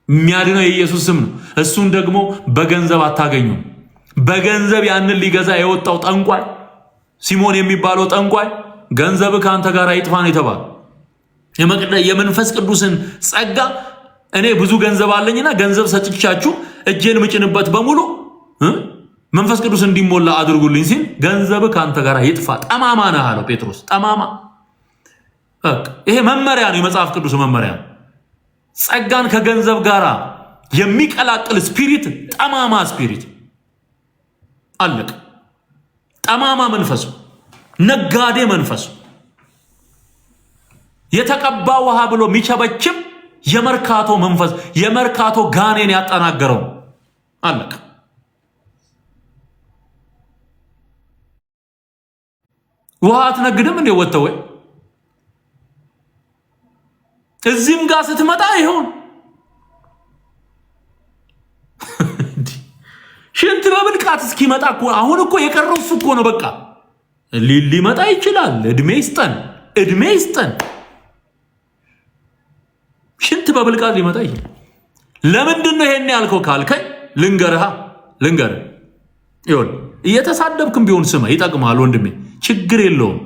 የሚያድነው የኢየሱስ ስም ነው። እሱን ደግሞ በገንዘብ አታገኙም። በገንዘብ ያንን ሊገዛ የወጣው ጠንቋይ ሲሞን የሚባለው ጠንቋይ ገንዘብ ከአንተ ጋር ይጥፋን የተባለ የመንፈስ ቅዱስን ጸጋ እኔ ብዙ ገንዘብ አለኝና ገንዘብ ሰጥቻችሁ እጄን ምጭንበት በሙሉ መንፈስ ቅዱስ እንዲሞላ አድርጉልኝ ሲል ገንዘብ ከአንተ ጋር ይጥፋ። ጠማማ ነህ አለው ጴጥሮስ። ጠማማ። ይሄ መመሪያ ነው፣ የመጽሐፍ ቅዱስ መመሪያ ነው። ጸጋን ከገንዘብ ጋር የሚቀላቅል ስፒሪት ጠማማ ስፒሪት አለቅ። ጠማማ መንፈስ፣ ነጋዴ መንፈስ፣ የተቀባ ውሃ ብሎ የሚቸበችም የመርካቶ መንፈስ፣ የመርካቶ ጋኔን ያጠናገረው አለቅ። ውሃ አትነግድም እንዴ ወጥተው? እዚህም ጋር ስትመጣ ይሆን ሽንት በብልቃት እስኪመጣ እኮ አሁን እኮ የቀረው እሱ እኮ ነው። በቃ ሊመጣ ይችላል። እድሜ ይስጠን። ሽንት በብልቃት ሊመጣ ይችላል። ለምንድን ነው ይሄን ያልከው ካልከኝ ልንገርህ። ይሁን እየተሳደብክም ቢሆን ስማ፣ ይጠቅማል ወንድሜ፣ ችግር የለውም።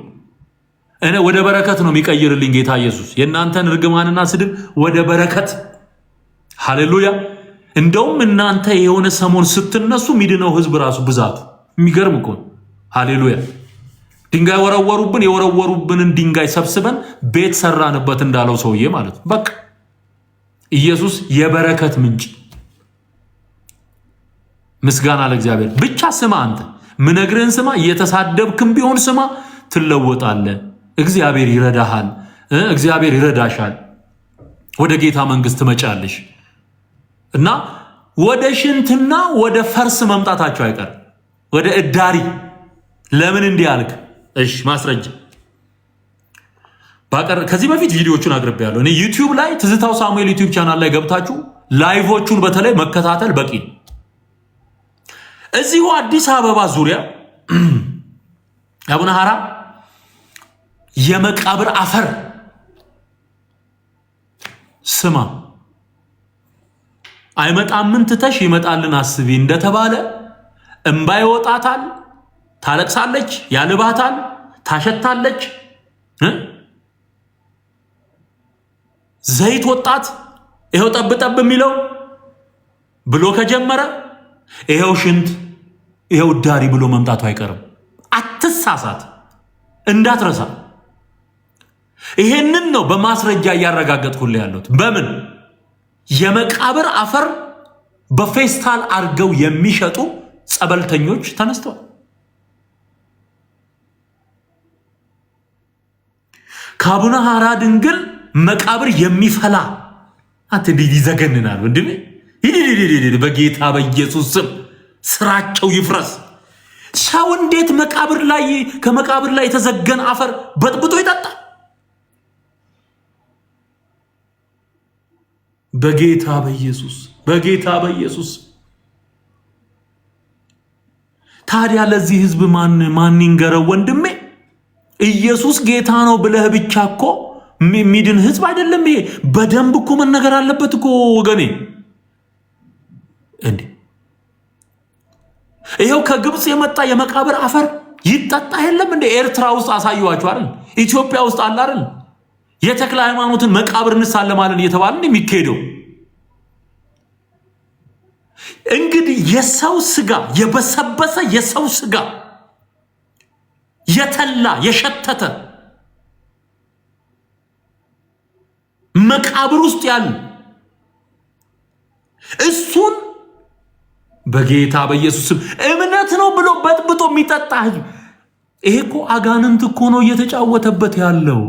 እኔ ወደ በረከት ነው የሚቀይርልኝ ጌታ ኢየሱስ። የእናንተን እርግማንና ስድብ ወደ በረከት። ሃሌሉያ። እንደውም እናንተ የሆነ ሰሞን ስትነሱ ሚድነው ህዝብ ራሱ ብዛቱ የሚገርም እኮ። ሃሌሉያ። ድንጋይ ወረወሩብን፣ የወረወሩብንን ድንጋይ ሰብስበን ቤት ሰራንበት እንዳለው ሰውዬ ማለት ነው። በቃ ኢየሱስ የበረከት ምንጭ። ምስጋና ለእግዚአብሔር። ብቻ ስማ፣ አንተ ምነግርህን ስማ። እየተሳደብክም ቢሆን ስማ፣ ትለወጣለህ። እግዚአብሔር ይረዳሃል። እግዚአብሔር ይረዳሻል። ወደ ጌታ መንግስት ትመጫለሽ እና ወደ ሽንትና ወደ ፈርስ መምጣታቸው አይቀር፣ ወደ እዳሪ። ለምን እንዲህ አልክ? እሺ ማስረጃ ባቀር ከዚህ በፊት ቪዲዮቹን አቅርቤያለሁ። እኔ ዩቲዩብ ላይ ትዝታው ሳሙኤል ዩቲዩብ ቻናል ላይ ገብታችሁ ላይቮቹን በተለይ መከታተል በቂ ነው። እዚሁ አዲስ አበባ ዙሪያ አቡነ ሐራ የመቃብር አፈር ስማ፣ አይመጣምን ትተሽ ይመጣልን አስቢ እንደተባለ እምባ ይወጣታል፣ ታለቅሳለች፣ ያልባታል፣ ታሸታለች። ዘይት ወጣት ይሄው ጠብጠብ የሚለው ብሎ ከጀመረ ይሄው ሽንት ይሄው ዳሪ ብሎ መምጣቱ አይቀርም። አትሳሳት፣ እንዳትረሳ። ይሄንን ነው በማስረጃ እያረጋገጥኩልህ ያለሁት። በምን የመቃብር አፈር በፌስታል አርገው የሚሸጡ ጸበልተኞች ተነስተዋል። ከአቡነ ሐራ ድንግል መቃብር የሚፈላ አንተ እንዴት ይዘገንናል ወንድሜ! በጌታ በኢየሱስ ስም ስራቸው ይፍረስ። ሰው እንዴት መቃብር ላይ ከመቃብር ላይ የተዘገነ አፈር በጥብጦ ይጠጣል? በጌታ በኢየሱስ ታዲያ ለዚህ ህዝብ ማን ይንገረው ወንድሜ? ኢየሱስ ጌታ ነው ብለህ ብቻ እኮ ሚድን ህዝብ አይደለም ይሄ። በደንብ እኮ መነገር አለበት እኮ ወገኔ። እንዴ ይሄው ከግብጽ የመጣ የመቃብር አፈር ይጠጣ የለም እንዴ? ኤርትራ ውስጥ አሳየዋችሁ አይደል? ኢትዮጵያ ውስጥ አለ አይደል? የተክለ ሃይማኖትን መቃብር እንሳለማለን እየተባለ የሚካሄደው። እንግዲህ የሰው ስጋ የበሰበሰ የሰው ስጋ የተላ የሸተተ መቃብር ውስጥ ያሉ እሱን በጌታ በኢየሱስ ስም እምነት ነው ብሎ በጥብጦ የሚጠጣ ህዝብ። ይሄ እኮ አጋንንት እኮ ነው እየተጫወተበት ያለው።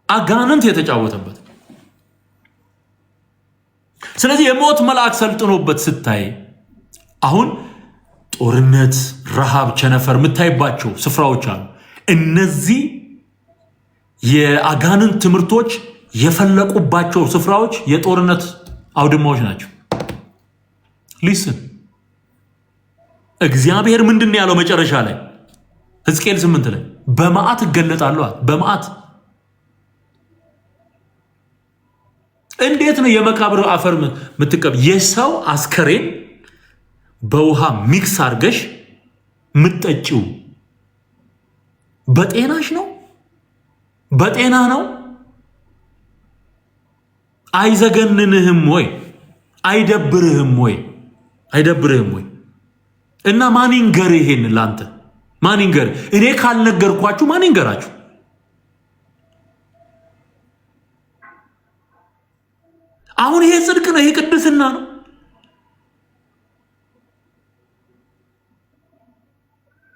አጋንንት የተጫወተበት። ስለዚህ የሞት መልአክ ሰልጥኖበት ስታይ አሁን ጦርነት፣ ረሃብ፣ ቸነፈር የምታይባቸው ስፍራዎች አሉ። እነዚህ የአጋንንት ትምህርቶች የፈለቁባቸው ስፍራዎች የጦርነት አውድማዎች ናቸው። ሊስን እግዚአብሔር ምንድን ያለው መጨረሻ ላይ ሕዝቅኤል 8 ላይ በመዓት እገለጣለሁ። በመዓት እንዴት ነው የመቃብር አፈር ምትቀብ? የሰው አስከሬን በውሃ ሚክስ አርገሽ ምትጠጪው በጤናሽ ነው? በጤና ነው? አይዘገንንህም ወይ? አይደብርህም ወይ? እና ማን ይንገር? ይሄን ላንተ ማን ይንገር? እኔ ካልነገርኳችሁ ማን ይንገራችሁ? አሁን ይሄ ጽድቅ ነው? ይሄ ቅድስና ነው?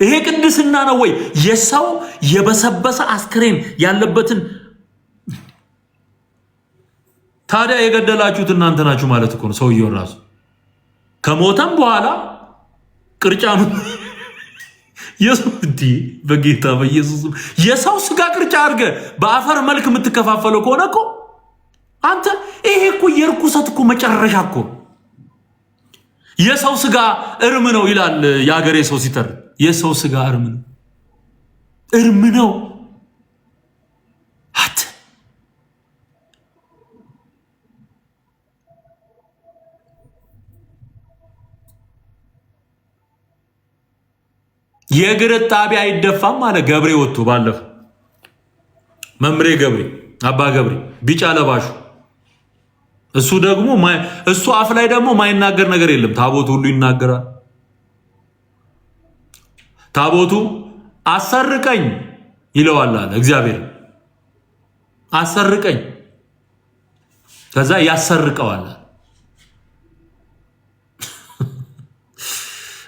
ይሄ ቅድስና ነው ወይ? የሰው የበሰበሰ አስክሬን ያለበትን ታዲያ የገደላችሁት እናንተ ናችሁ ማለት እኮ ነው። ሰውየው ራሱ ከሞተም በኋላ ቅርጫኑ የሱዲ በጌታ በኢየሱስ የሰው ስጋ ቅርጫ አድርገ በአፈር መልክ የምትከፋፈለው ከሆነ እኮ አንተ ይሄ እኮ የርኩሰት እኮ መጨረሻ እኮ። የሰው ስጋ እርም ነው ይላል የአገሬ ሰው ሲተር። የሰው ስጋ እርም ነው። አት የእግር ጣቢ አይደፋም አለ ገብሬ ወጥቶ ባለፈው። መምሬ ገብሬ አባ ገብሬ ቢጫ ለባሹ እሱ ደግሞ እሱ አፍ ላይ ደግሞ ማይናገር ነገር የለም። ታቦቱ ሁሉ ይናገራል። ታቦቱ አሰርቀኝ ይለዋል አለ እግዚአብሔር። አሰርቀኝ ከዛ ያሰርቀዋል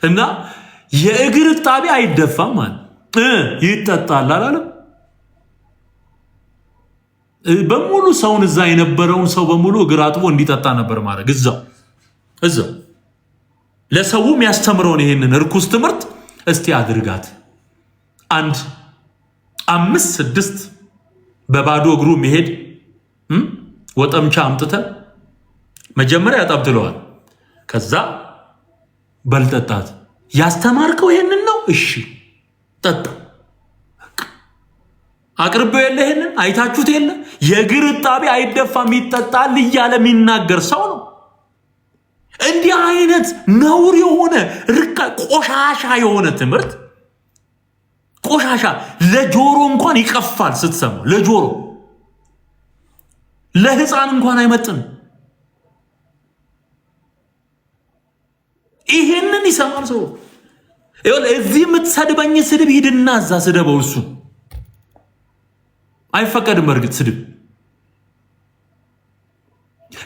እና የእግር ጣቢ አይደፋም ማለት ይጠጣል አላለም። በሙሉ ሰውን እዛ የነበረውን ሰው በሙሉ እግር አጥቦ እንዲጠጣ ነበር ማድረግ። እዛው ለሰው የሚያስተምረውን ይሄንን እርኩስ ትምህርት እስቲ አድርጋት። 1 5 6 በባዶ እግሩ መሄድ ወጠምቻ አምጥተ መጀመሪያ ያጣብጥለዋል። ከዛ በልጠጣት ያስተማርከው ይሄንን ነው። እሺ ጠጣ። አቅርበው የለ ይሄንን አይታችሁት የለ የእግር ጣቢ አይደፋም ይጠጣል እያለ የሚናገር ሰው ነው። እንዲህ አይነት ነውር የሆነ ቆሻሻ የሆነ ትምህርት ቆሻሻ ለጆሮ እንኳን ይቀፋል ስትሰሙ። ለጆሮ ለህፃን እንኳን አይመጥን። ይሄንን ይሰማል ሰው። እዚህ የምትሰድበኝ ስድብ ሂድና እዛ ስደበው። እሱ አይፈቀድም። በእርግጥ ስድብ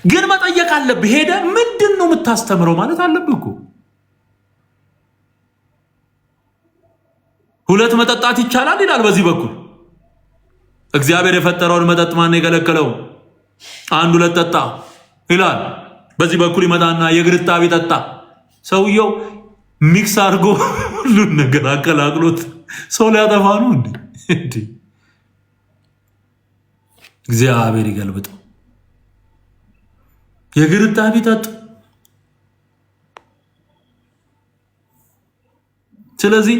ግን መጠየቅ አለብህ። ሄደ ምንድነው የምታስተምረው ማለት አለብህ እኮ። ሁለት መጠጣት ይቻላል ይላል በዚህ በኩል። እግዚአብሔር የፈጠረውን መጠጥ ማን የከለከለው? አንድ ሁለት ጠጣ ይላል። በዚህ በኩል ይመጣና የግርጣቢ ጠጣ። ሰውየው ሚክስ አድርጎ ሁሉን ነገር አቀላቅሎት ሰው ሊያጠፋ ነው እንዴ? እግዚአብሔር ይገልብጠው። የግርጣቢ ጠጡ። ስለዚህ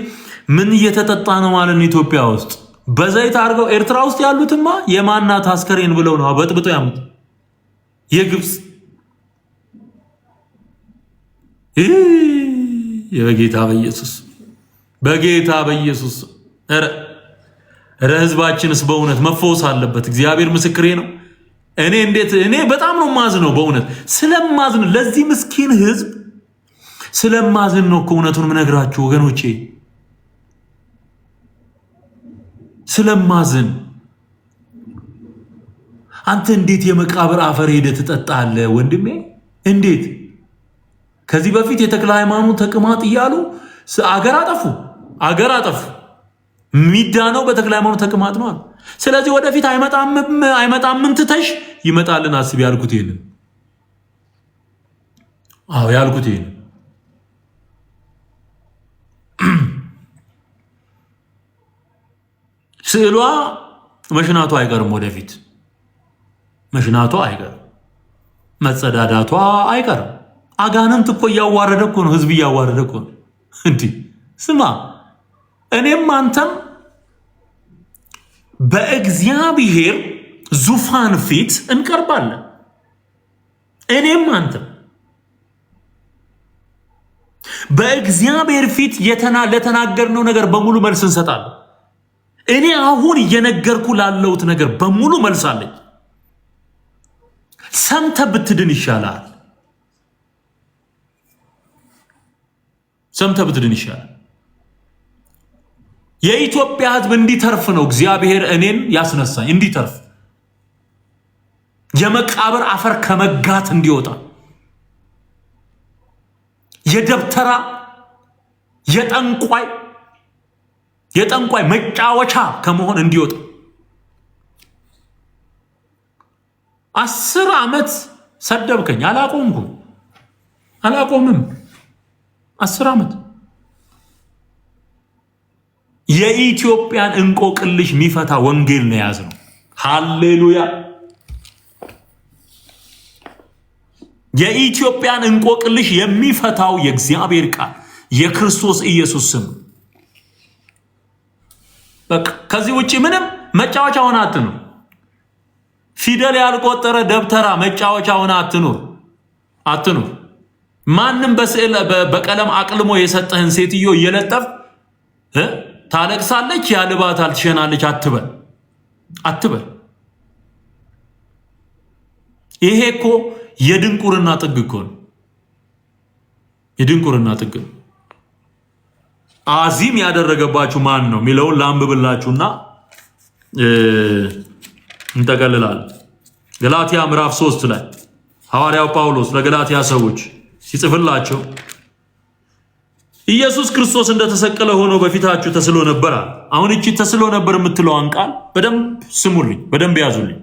ምን እየተጠጣ ነው ማለት ነው? ኢትዮጵያ ውስጥ በዘይት አድርገው ኤርትራ ውስጥ ያሉትማ የማናት አስከሬን ብለው ነው በጥብጦ ያሙት። የግብጽ በጌታ በኢየሱስ ኧረ ህዝባችንስ በእውነት መፈወስ አለበት። እግዚአብሔር ምስክሬ ነው። እኔ በጣም ነው ማዝነው በእውነት ስለማዝን፣ ለዚህ ምስኪን ህዝብ ስለማዝን ነው እኮ እውነቱን ምነግራችሁ ወገኖቼ፣ ስለማዝን። አንተ እንዴት የመቃብር አፈር ሄደህ ትጠጣለህ ወንድሜ? እንዴት? ከዚህ በፊት የተክለ ሃይማኖት ተቅማጥ እያሉ አገር አጠፉ። ሚዳነው በተክለ ሃይማኖት ተቅማጥ ነው። ስለዚህ ወደፊት አይመጣም ትተሽ ይመጣልን አስብ። ያልኩት ይሄንን ያልኩት ይሄንን ስዕሏ መሽናቷ አይቀርም። ወደፊት መሽናቷ አይቀርም። መጸዳዳቷ አይቀርም። አጋንንት እኮ እያዋረደ እኮ ነው። ህዝብ እያዋረደ እኮ ነው። እንዲህ ስማ፣ እኔም አንተም በእግዚአብሔር ዙፋን ፊት እንቀርባለን። እኔም አንተም በእግዚአብሔር ፊት ለተናገርነው ነገር በሙሉ መልስ እንሰጣለን። እኔ አሁን እየነገርኩ ላለሁት ነገር በሙሉ መልስ አለኝ። ሰምተህ ብትድን ይሻላል። ሰምተህ ብትድን ይሻላል። የኢትዮጵያ ህዝብ እንዲተርፍ ነው እግዚአብሔር እኔን ያስነሳኝ። እንዲተርፍ፣ የመቃብር አፈር ከመጋት እንዲወጣ፣ የደብተራ የጠንቋይ መጫወቻ ከመሆን እንዲወጣ። 10 ዓመት ሰደብከኝ፣ አላቆምም። 10 ዓመት የኢትዮጵያን እንቆቅልሽ የሚፈታ ወንጌል ነው የያዝነው። ሃሌሉያ! የኢትዮጵያን እንቆቅልሽ የሚፈታው የእግዚአብሔር ቃል የክርስቶስ ኢየሱስ ስም። በቃ ከዚህ ውጪ ምንም መጫወቻ ሆነ አትኑር። ፊደል ያልቆጠረ ደብተራ መጫወቻ ሆነ አትኑር። ማንም በስዕል በቀለም አቅልሞ የሰጠህን ሴትዮ እየለጠፍ ታለቅሳለች፣ ያልባታል፣ ትሸናለች አትበል። ይሄ እኮ የድንቁርና ጥግ እኮ ነው። የድንቁርና ጥግ ነው። አዚም ያደረገባችሁ ማን ነው የሚለውን ላንብብላችሁና እንጠቀልላለን። ገላትያ ምዕራፍ 3 ላይ ሐዋርያው ጳውሎስ ለገላትያ ሰዎች ሲጽፍላቸው ኢየሱስ ክርስቶስ እንደተሰቀለ ሆኖ በፊታችሁ ተስሎ ነበር። አሁን እቺ ተስሎ ነበር የምትለዋን ቃል በደንብ ስሙልኝ፣ በደንብ ያዙልኝ።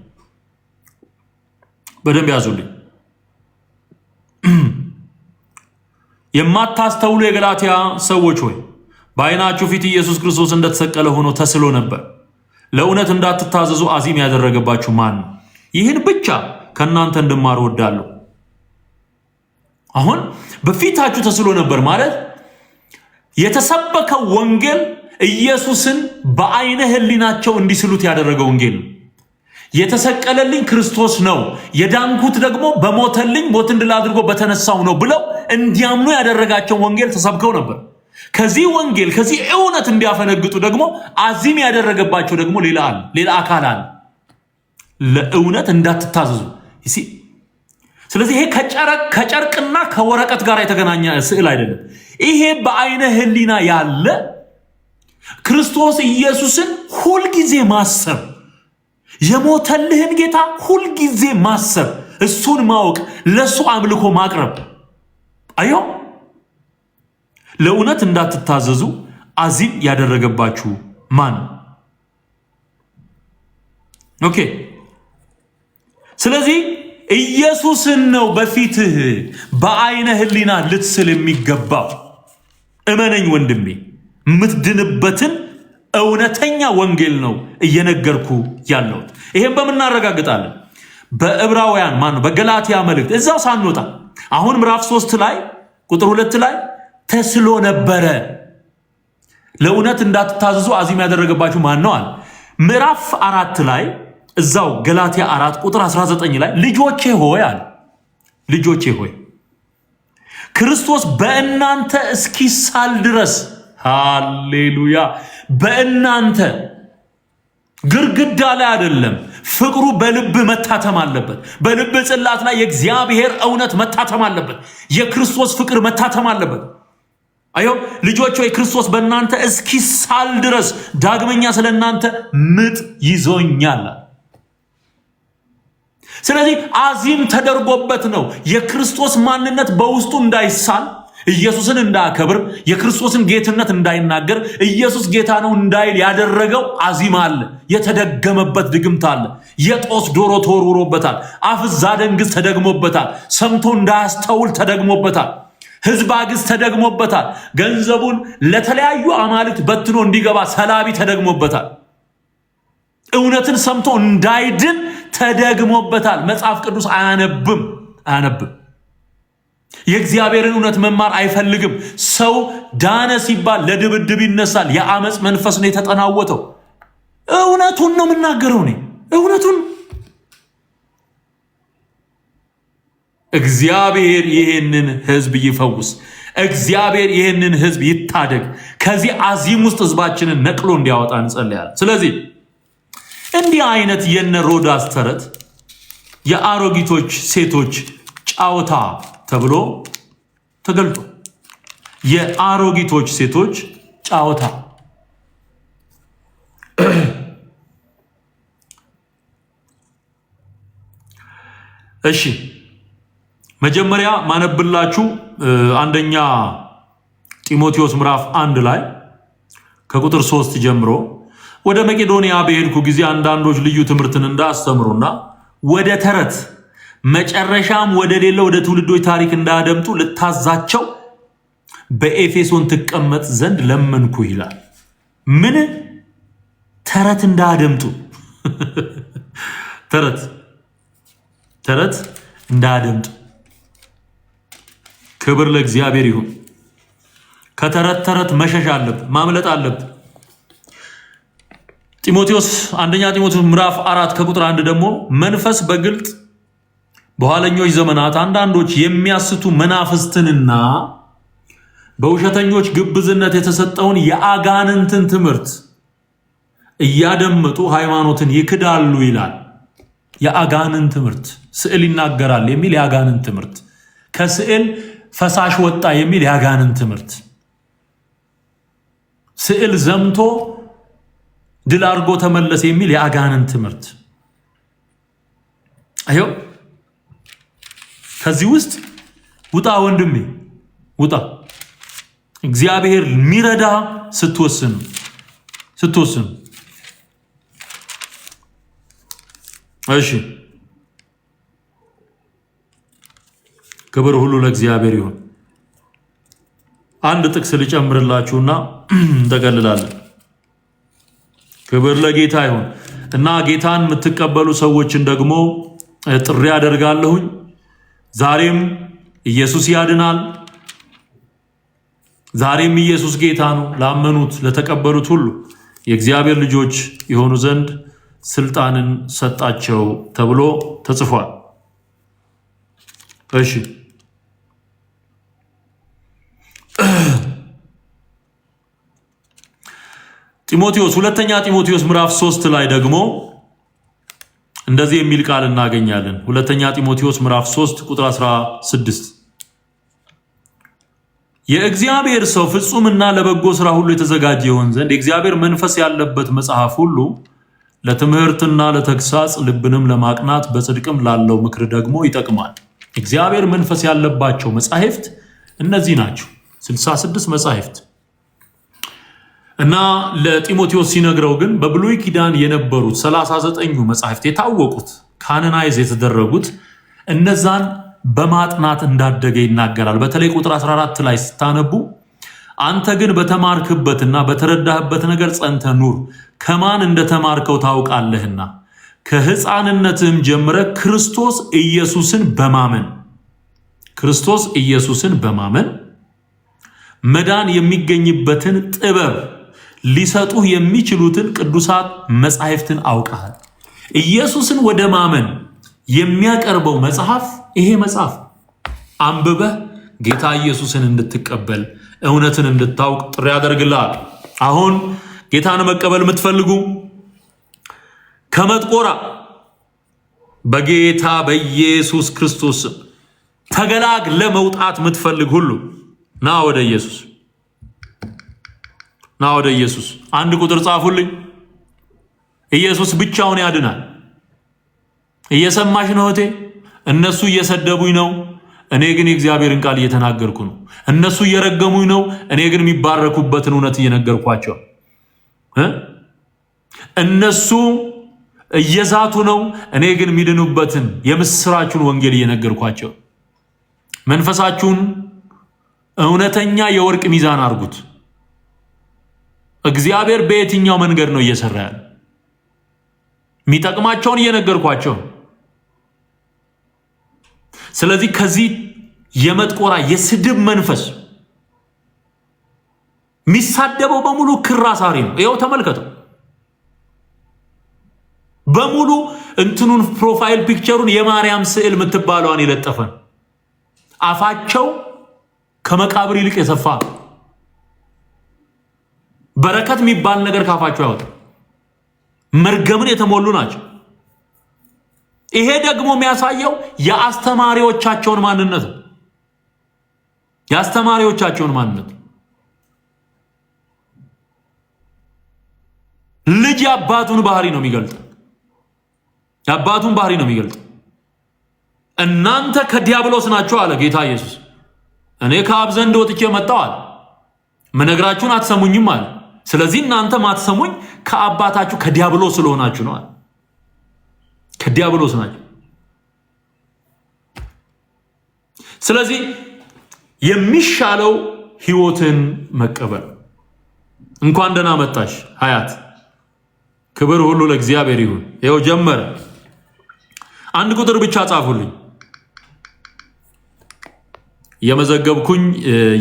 የማታስተውሉ የገላትያ ሰዎች ሆይ በዓይናችሁ ፊት ኢየሱስ ክርስቶስ እንደተሰቀለ ሆኖ ተስሎ ነበር። ለእውነት እንዳትታዘዙ አዚም ያደረገባችሁ ማን ነው? ይህን ብቻ ከእናንተ እንድማር ወዳለሁ። አሁን በፊታችሁ ተስሎ ነበር ማለት የተሰበከው ወንጌል ኢየሱስን በአይነ ህሊናቸው እንዲስሉት ያደረገ ወንጌል ነው። የተሰቀለልኝ ክርስቶስ ነው፣ የዳንኩት ደግሞ በሞተልኝ ሞትን ድል አድርጎ በተነሳው ነው ብለው እንዲያምኑ ያደረጋቸው ወንጌል ተሰብከው ነበር። ከዚህ ወንጌል ከዚህ እውነት እንዲያፈነግጡ ደግሞ አዚም ያደረገባቸው ደግሞ ሌላ አካል አለ። ለእውነት እንዳትታዘዙ። ስለዚህ ይሄ ከጨርቅና ከወረቀት ጋር የተገናኘ ስዕል አይደለም። ይሄ በአይነ ህሊና ያለ ክርስቶስ ኢየሱስን ሁልጊዜ ማሰብ፣ የሞተልህን ጌታ ሁልጊዜ ማሰብ፣ እሱን ማወቅ፣ ለሱ አምልኮ ማቅረብ። አዮ ለእውነት እንዳትታዘዙ አዚም ያደረገባችሁ ማን? ኦኬ። ስለዚህ ኢየሱስን ነው በፊትህ በአይነ ህሊና ልትስል የሚገባው። እመነኝ ወንድሜ፣ የምትድንበትን እውነተኛ ወንጌል ነው እየነገርኩ ያለሁት። ይሄን በምናረጋግጣለን በዕብራውያን በገላትያ መልእክት እዛው ሳንወጣ አሁን ምዕራፍ 3 ላይ ቁጥር 2 ላይ ተስሎ ነበረ። ለእውነት እንዳትታዘዙ አዚም ያደረገባችሁ ማን ነው አለ። ምዕራፍ 4 ላይ እዛው ገላትያ 4 ቁጥር 19 ላይ ልጆቼ ሆይ አለ፣ ልጆቼ ሆይ ክርስቶስ በእናንተ እስኪሳል ድረስ፣ ሃሌሉያ፣ በእናንተ ግርግዳ ላይ አይደለም፣ ፍቅሩ በልብ መታተም አለበት። በልብ ጽላት ላይ የእግዚአብሔር እውነት መታተም አለበት። የክርስቶስ ፍቅር መታተም አለበት። አዮ ልጆች ሆይ ክርስቶስ በእናንተ እስኪሳል ድረስ ዳግመኛ ስለእናንተ ምጥ ይዞኛል። ስለዚህ አዚም ተደርጎበት ነው የክርስቶስ ማንነት በውስጡ እንዳይሳል፣ ኢየሱስን እንዳያከብር፣ የክርስቶስን ጌትነት እንዳይናገር፣ ኢየሱስ ጌታ ነው እንዳይል ያደረገው አዚም አለ። የተደገመበት ድግምት አለ። የጦስ ዶሮ ተወርውሮበታል። አፍዛ ደንግዝ ተደግሞበታል። ሰምቶ እንዳያስተውል ተደግሞበታል። ሕዝብ አግዝ ተደግሞበታል። ገንዘቡን ለተለያዩ አማልክት በትኖ እንዲገባ ሰላቢ ተደግሞበታል። እውነትን ሰምቶ እንዳይድን ተደግሞበታል። መጽሐፍ ቅዱስ አያነብም። የእግዚአብሔርን እውነት መማር አይፈልግም። ሰው ዳነ ሲባል ለድብድብ ይነሳል። የአመፅ መንፈስ ነው የተጠናወተው። እውነቱን ነው የምናገረው። እውነቱን እግዚአብሔር ይህንን ህዝብ ይፈውስ። እግዚአብሔር ይህንን ህዝብ ይታደግ። ከዚህ አዚም ውስጥ ህዝባችንን ነቅሎ እንዲያወጣ እንጸልያለን። ስለዚህ እንዲህ አይነት የነ ሮዳስ ተረት የአሮጊቶች ሴቶች ጫወታ ተብሎ ተገልጦ የአሮጊቶች ሴቶች ጫወታ እሺ፣ መጀመሪያ ማነብላችሁ አንደኛ ጢሞቴዎስ ምዕራፍ 1 ላይ ከቁጥር 3 ጀምሮ ወደ መቄዶንያ በሄድኩ ጊዜ አንዳንዶች ልዩ ትምህርትን እንዳስተምሩና ወደ ተረት መጨረሻም ወደ ሌላው ወደ ትውልዶች ታሪክ እንዳያደምጡ ልታዛቸው በኤፌሶን ትቀመጥ ዘንድ ለመንኩ ይላል። ምን ተረት እንዳያደምጡ? ተረት እንዳያደምጡ። ክብር ለእግዚአብሔር ይሁን። ከተረት መሸሽ አለብን፣ ማምለጥ አለብን። አንደኛ ጢሞቴዎስ ምዕራፍ 4 ከቁጥር 1 ደግሞ መንፈስ በግልጥ በኋለኞች ዘመናት አንዳንዶች የሚያስቱ መናፍስትንና በውሸተኞች ግብዝነት የተሰጠውን የአጋንንትን ትምህርት እያደመጡ ሃይማኖትን ይክዳሉ ይላል። የአጋንንት ትምህርት ስዕል ይናገራል የሚል የአጋንንት ትምህርት፣ ከስዕል ፈሳሽ ወጣ የሚል የአጋንንት ትምህርት፣ ስዕል ዘምቶ ድል አድርጎ ተመለሰ የሚል የአጋንንት ትምህርት። አዮ ከዚህ ውስጥ ውጣ ወንድሜ ውጣ። እግዚአብሔር ሚረዳ ስትወስን እሺ፣ ክብር ሁሉ ለእግዚአብሔር ይሁን። አንድ ጥቅስ ልጨምርላችሁና እንጠቀልላለን። ክብር ለጌታ ይሁን እና ጌታን የምትቀበሉ ሰዎችን ደግሞ ጥሪ አደርጋለሁኝ። ዛሬም ኢየሱስ ያድናል። ዛሬም ኢየሱስ ጌታ ነው። ላመኑት ለተቀበሉት ሁሉ የእግዚአብሔር ልጆች የሆኑ ዘንድ ስልጣንን ሰጣቸው ተብሎ ተጽፏል። እሺ ጢሞቴዎስ ሁለተኛ ጢሞቴዎስ ምዕራፍ 3 ላይ ደግሞ እንደዚህ የሚል ቃል እናገኛለን። ሁለተኛ ጢሞቴዎስ ምዕራፍ 3 ቁጥር 16 የእግዚአብሔር ሰው ፍጹምና ለበጎ ሥራ ሁሉ የተዘጋጀ ይሆን ዘንድ የእግዚአብሔር መንፈስ ያለበት መጽሐፍ ሁሉ ለትምህርትና ለተግሳጽ ልብንም ለማቅናት በጽድቅም ላለው ምክር ደግሞ ይጠቅማል። እግዚአብሔር መንፈስ ያለባቸው መጻሕፍት እነዚህ ናቸው። 66 መጻሕፍት እና ለጢሞቴዎስ ሲነግረው ግን በብሉይ ኪዳን የነበሩት 39ኙ መጻሕፍት የታወቁት ካኖናይዝ የተደረጉት እነዛን በማጥናት እንዳደገ ይናገራል። በተለይ ቁጥር 14 ላይ ስታነቡ አንተ ግን በተማርክበትና በተረዳህበት ነገር ጸንተህ ኑር፣ ከማን እንደተማርከው ታውቃለህና ከሕፃንነትህም ጀምረህ ክርስቶስ ኢየሱስን በማመን መዳን የሚገኝበትን ጥበብ ሊሰጡህ የሚችሉትን ቅዱሳት መጻሕፍትን አውቀሃል። ኢየሱስን ወደ ማመን የሚያቀርበው መጽሐፍ ይሄ መጽሐፍ አንብበህ ጌታ ኢየሱስን እንድትቀበል እውነትን እንድታውቅ ጥሪ ያደርግልሃል። አሁን ጌታን መቀበል የምትፈልጉ ከመጥቆራ በጌታ በኢየሱስ ክርስቶስ ተገላግለ መውጣት የምትፈልግ ሁሉ ና ወደ ኢየሱስ። አንድ ቁጥር ጻፉልኝ። ኢየሱስ ብቻውን ያድናል። እየሰማሽ ነው እህቴ? እነሱ እየሰደቡኝ ነው፣ እኔ ግን የእግዚአብሔርን ቃል እየተናገርኩ ነው። እነሱ እየረገሙኝ ነው፣ እኔ ግን የሚባረኩበትን እውነት እየነገርኳቸው። እነሱ እየዛቱ ነው፣ እኔ ግን የሚድኑበትን የምስራቹን ወንጌል እየነገርኳቸው። መንፈሳችሁን እውነተኛ የወርቅ ሚዛን አርጉት። እግዚአብሔር በየትኛው መንገድ ነው እየሰራ ያለ? የሚጠቅማቸውን እየነገርኳቸው። ስለዚህ ከዚህ የመጥቆራ የስድብ መንፈስ የሚሳደበው በሙሉ ክር አሳሪ ነው። ይኸው ተመልከተው። በሙሉ እንትኑን ፕሮፋይል ፒክቸሩን የማርያም ስዕል የምትባለዋን የለጠፈን አፋቸው ከመቃብር ይልቅ የሰፋ በረከት የሚባል ነገር ካፋቸው ያወጣ መርገምን የተሞሉ ናቸው። ይሄ ደግሞ የሚያሳየው የአስተማሪዎቻቸውን ማንነት ነው። ልጅ የአባቱን ባህሪ ነው የሚገልጥ። እናንተ ከዲያብሎስ ናችሁ አለ ጌታ ኢየሱስ። እኔ ከአብ ዘንድ ወጥቼ መጣሁ አለ። መነግራችሁን አትሰሙኝም አለ። ስለዚህ እናንተ ማትሰሙኝ ከአባታችሁ ከዲያብሎስ ስለሆናችሁ ነው አለ። ከዲያብሎስ ናችሁ። ስለዚህ የሚሻለው ህይወትን መቀበል። እንኳን ደህና መጣሽ ሀያት። ክብር ሁሉ ለእግዚአብሔር ይሁን። ይኸው ጀመረ። አንድ ቁጥር ብቻ ጻፉልኝ። የመዘገብኩኝ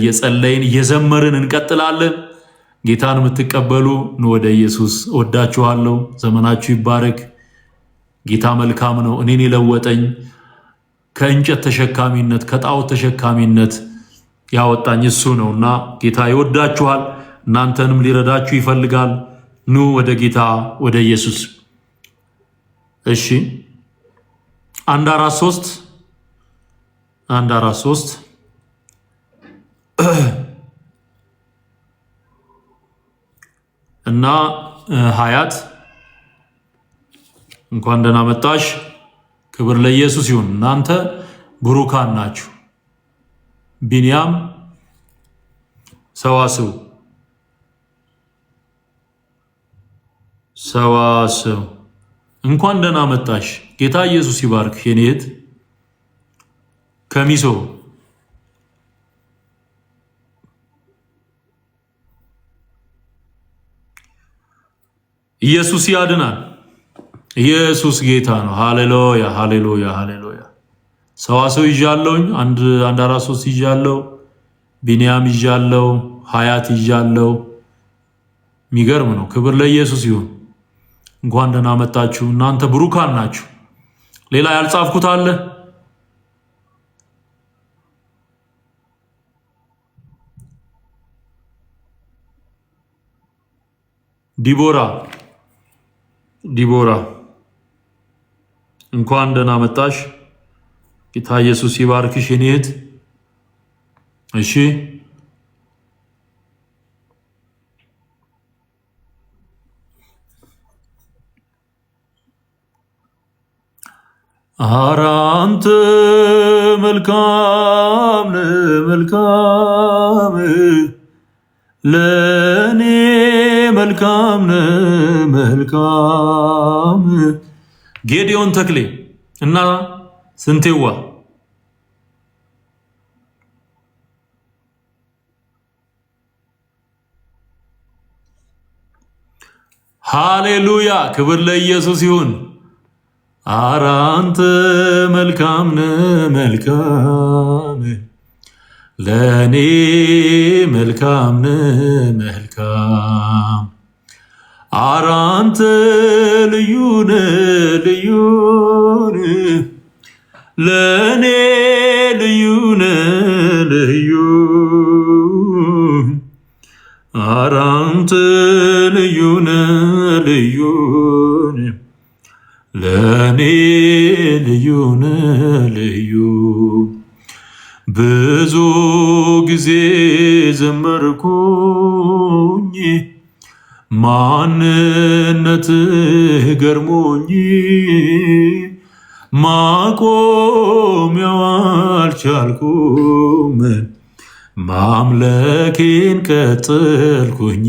የጸለይን የዘመርን እንቀጥላለን። ጌታን የምትቀበሉ ወደ ኢየሱስ። ወዳችኋለሁ። ዘመናችሁ ይባረክ። ጌታ መልካም ነው። እኔን የለወጠኝ ከእንጨት ተሸካሚነት ከጣዖት ተሸካሚነት ያወጣኝ እሱ ነውና ጌታ ይወዳችኋል። እናንተንም ሊረዳችሁ ይፈልጋል። ኑ ወደ ጌታ ወደ ኢየሱስ። እሺ 143 እና ሀያት እንኳን ደህና መጣሽ። ክብር ለኢየሱስ ይሁን። እናንተ ብሩካን ናችሁ። ቢንያም ሰዋስው እንኳን ደህና መጣሽ። ጌታ ኢየሱስ ይባርክ። የኔ እህት ከሚሶ ኢየሱስ ያድናል። ኢየሱስ ጌታ ነው። ሃሌሉያ ሃሌሉያ ሃሌሉያ። ሰዋሰው ይዣለሁኝ። 143 ይዣለሁ። ቢንያም ይዣለሁ። ሀያት ይዣለሁ። የሚገርም ነው። ክብር ለኢየሱስ ይሁን። እንኳን ደህና መጣችሁ። እናንተ ብሩካን ናችሁ። ሌላ ያልጻፍኩት አለ? ዲቦራ እንኳን ደህና መጣሽ። ጌታ ኢየሱስ ይባርክሽ የኔ እህት። እሺ ኧረ አንተ መልካም መልካም ለኔ መልካም መልካም። ጌዲዮን ተክሌ እና ስንቴዋ ሃሌሉያ፣ ክብር ለኢየሱስ ይሁን። ኧረ አንተ መልካም መልካም ለኔ መልካም መልካም። ኧረ አንተ ልዩ ልዩ ለኔ ልዩ ልዩ። ኧረ አንተ ልዩ ልዩ ለኔ ልዩ ልዩ። ብዙ ጊዜ ዘመርኩኝ ማንነትህ ገርሞኝ ማቆሚያው አልቻልኩም ማምለኬን ቀጠልኩኝ።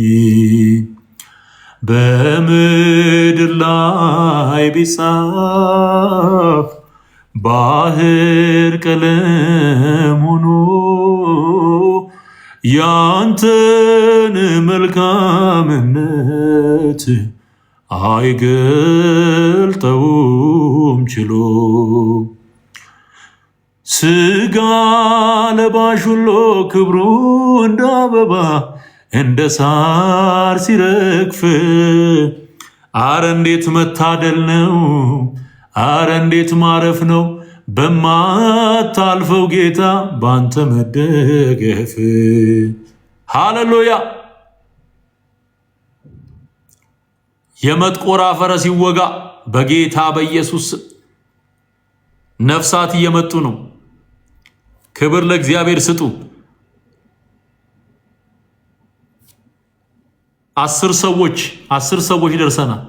በምድር ላይ ቢጻፍ ባህር ቀለም ሆኖ ያንተን መልካምነት አይገልጠውም ችሎ። ስጋ ለባሽ ሁሉ ክብሩ እንደ አበባ እንደ ሳር ሲረግፍ፣ አረ እንዴት መታደል ነው! አረ እንዴት ማረፍ ነው! በማታልፈው ጌታ ባንተ መደገፍ። ሃሌሉያ! የመጥቆራ ፈረስ ይወጋ በጌታ በኢየሱስ። ነፍሳት እየመጡ ነው። ክብር ለእግዚአብሔር ስጡ። 10 ሰዎች ደርሰናል።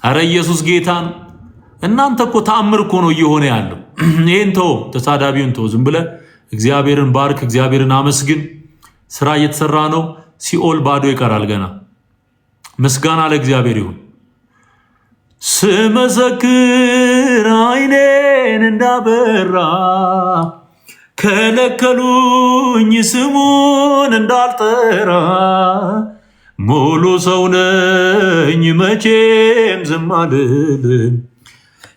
አረ ኢየሱስ ጌታ ነው። እናንተ እኮ ተአምር እኮ ነው እየሆነ ያለው። ይሄን ተው፣ ተሳዳቢውን ተው። ዝም ብለህ እግዚአብሔርን ባርክ፣ እግዚአብሔርን አመስግን። ስራ እየተሰራ ነው። ሲኦል ባዶ ይቀራል ገና። ምስጋና ለእግዚአብሔር ይሁን። ስመሰክር ዓይኔን እንዳበራ ከለከሉኝ ስሙን እንዳልጠራ ሙሉ ሰው ነኝ መቼም ዝም አልልም።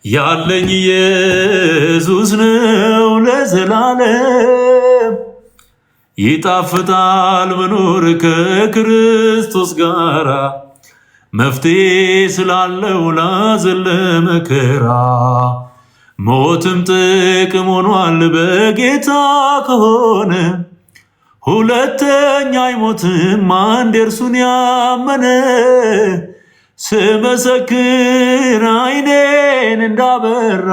ያለኝ ኢየሱስ ነው ለዘላለም። ይጣፍጣል መኖር ከክርስቶስ ጋራ መፍትሄ ስላለው ላዘን ለመከራ። ሞትም ጥቅም ሆኗል በጌታ ከሆነ ሁለተኛ አይሞትም አንድ እርሱን ያመነ። ስመሰክር ዓይኔን እንዳበራ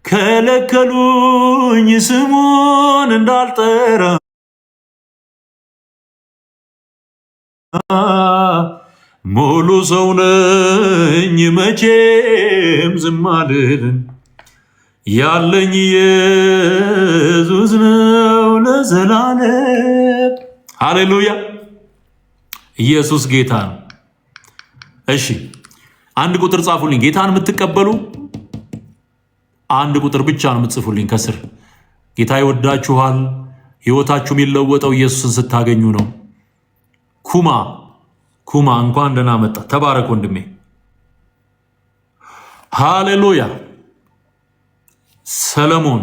ከለከሉኝ ስሙን እንዳልጠራ ሙሉ ሰው ነኝ መቼም ዝም አልልም። ያለኝ ኢየሱስ ነው ለዘላለም። ሃሌሉያ! ኢየሱስ ጌታ ነው። እሺ 1 ቁጥር ጻፉልኝ። ጌታን የምትቀበሉ 1 ቁጥር ብቻ ነው የምትጽፉልኝ ከስር። ጌታ ይወዳችኋል። ህይወታችሁ የሚለወጠው ኢየሱስን ስታገኙ ነው። ኩማ እንኳን ደህና መጣ። ተባረክ ወንድሜ። ሃሌሉያ። ሰለሞን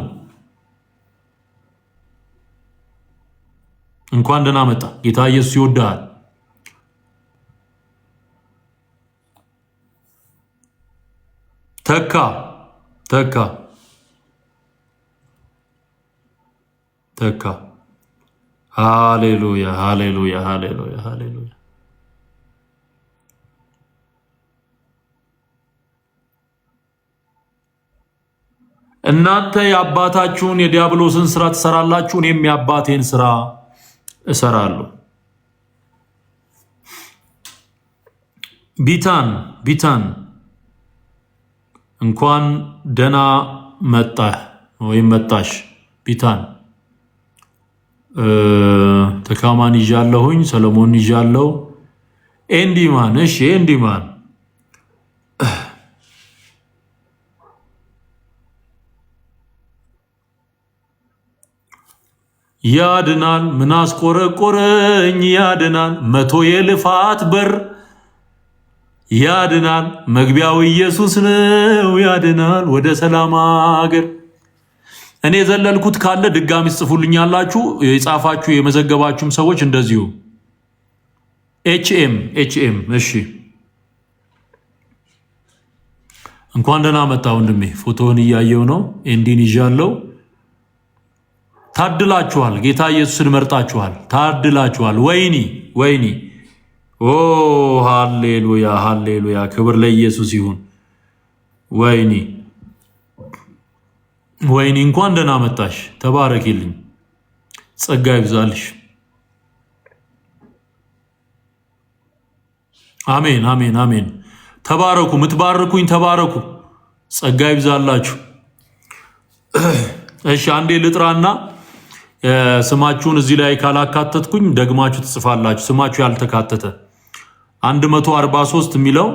እንኳን ደህና መጣ። ጌታ ኢየሱስ ይወዳል። ተካ ሃሌሉያ። እናንተ የአባታችሁን የዲያብሎስን ስራ ትሰራላችሁ፣ እኔም የአባቴን ስራ እሰራለሁ። ቢታን እንኳን ደና መጣህ ወይም መጣሽ ቢታን። ተካማን ይዣለሁኝ፣ ሰለሞን ይዣለሁ። ኤንዲማን እሺ፣ ኤንዲማን ያድናል። ምን አስቆረቆረኝ? ያድናል። መቶ የልፋት በር ያድናል። መግቢያው ኢየሱስ ነው። ያድናል ወደ ሰላም አገር። እኔ ዘለልኩት ካለ ድጋሚ ጽፉልኛላችሁ። የጻፋችሁ የመዘገባችሁም ሰዎች እንደዚሁ ኤችኤም እሺ፣ እንኳን ደህና መጣ ወንድሜ። ፎቶውን እያየው ነው። ኤንዲን ይዣለው። ታድላችኋል። ጌታ ኢየሱስን መርጣችኋል። ታድላችኋል። ወይኒ ኦ ሃሌሉያ፣ ሃሌሉያ። ክብር ለኢየሱስ ይሁን። ወይኒ እንኳን ደህና መጣሽ። ተባረኪልኝ። ጸጋ ይብዛልሽ። አሜን፣ አሜን፣ አሜን። ተባረኩ። ምትባረኩኝ ተባረኩ። ጸጋ ይብዛላችሁ። እሺ፣ አንዴ ልጥራና ስማችሁን እዚህ ላይ ካላካተትኩኝ ደግማችሁ ትጽፋላችሁ። ስማችሁ ያልተካተተ 143 የሚለው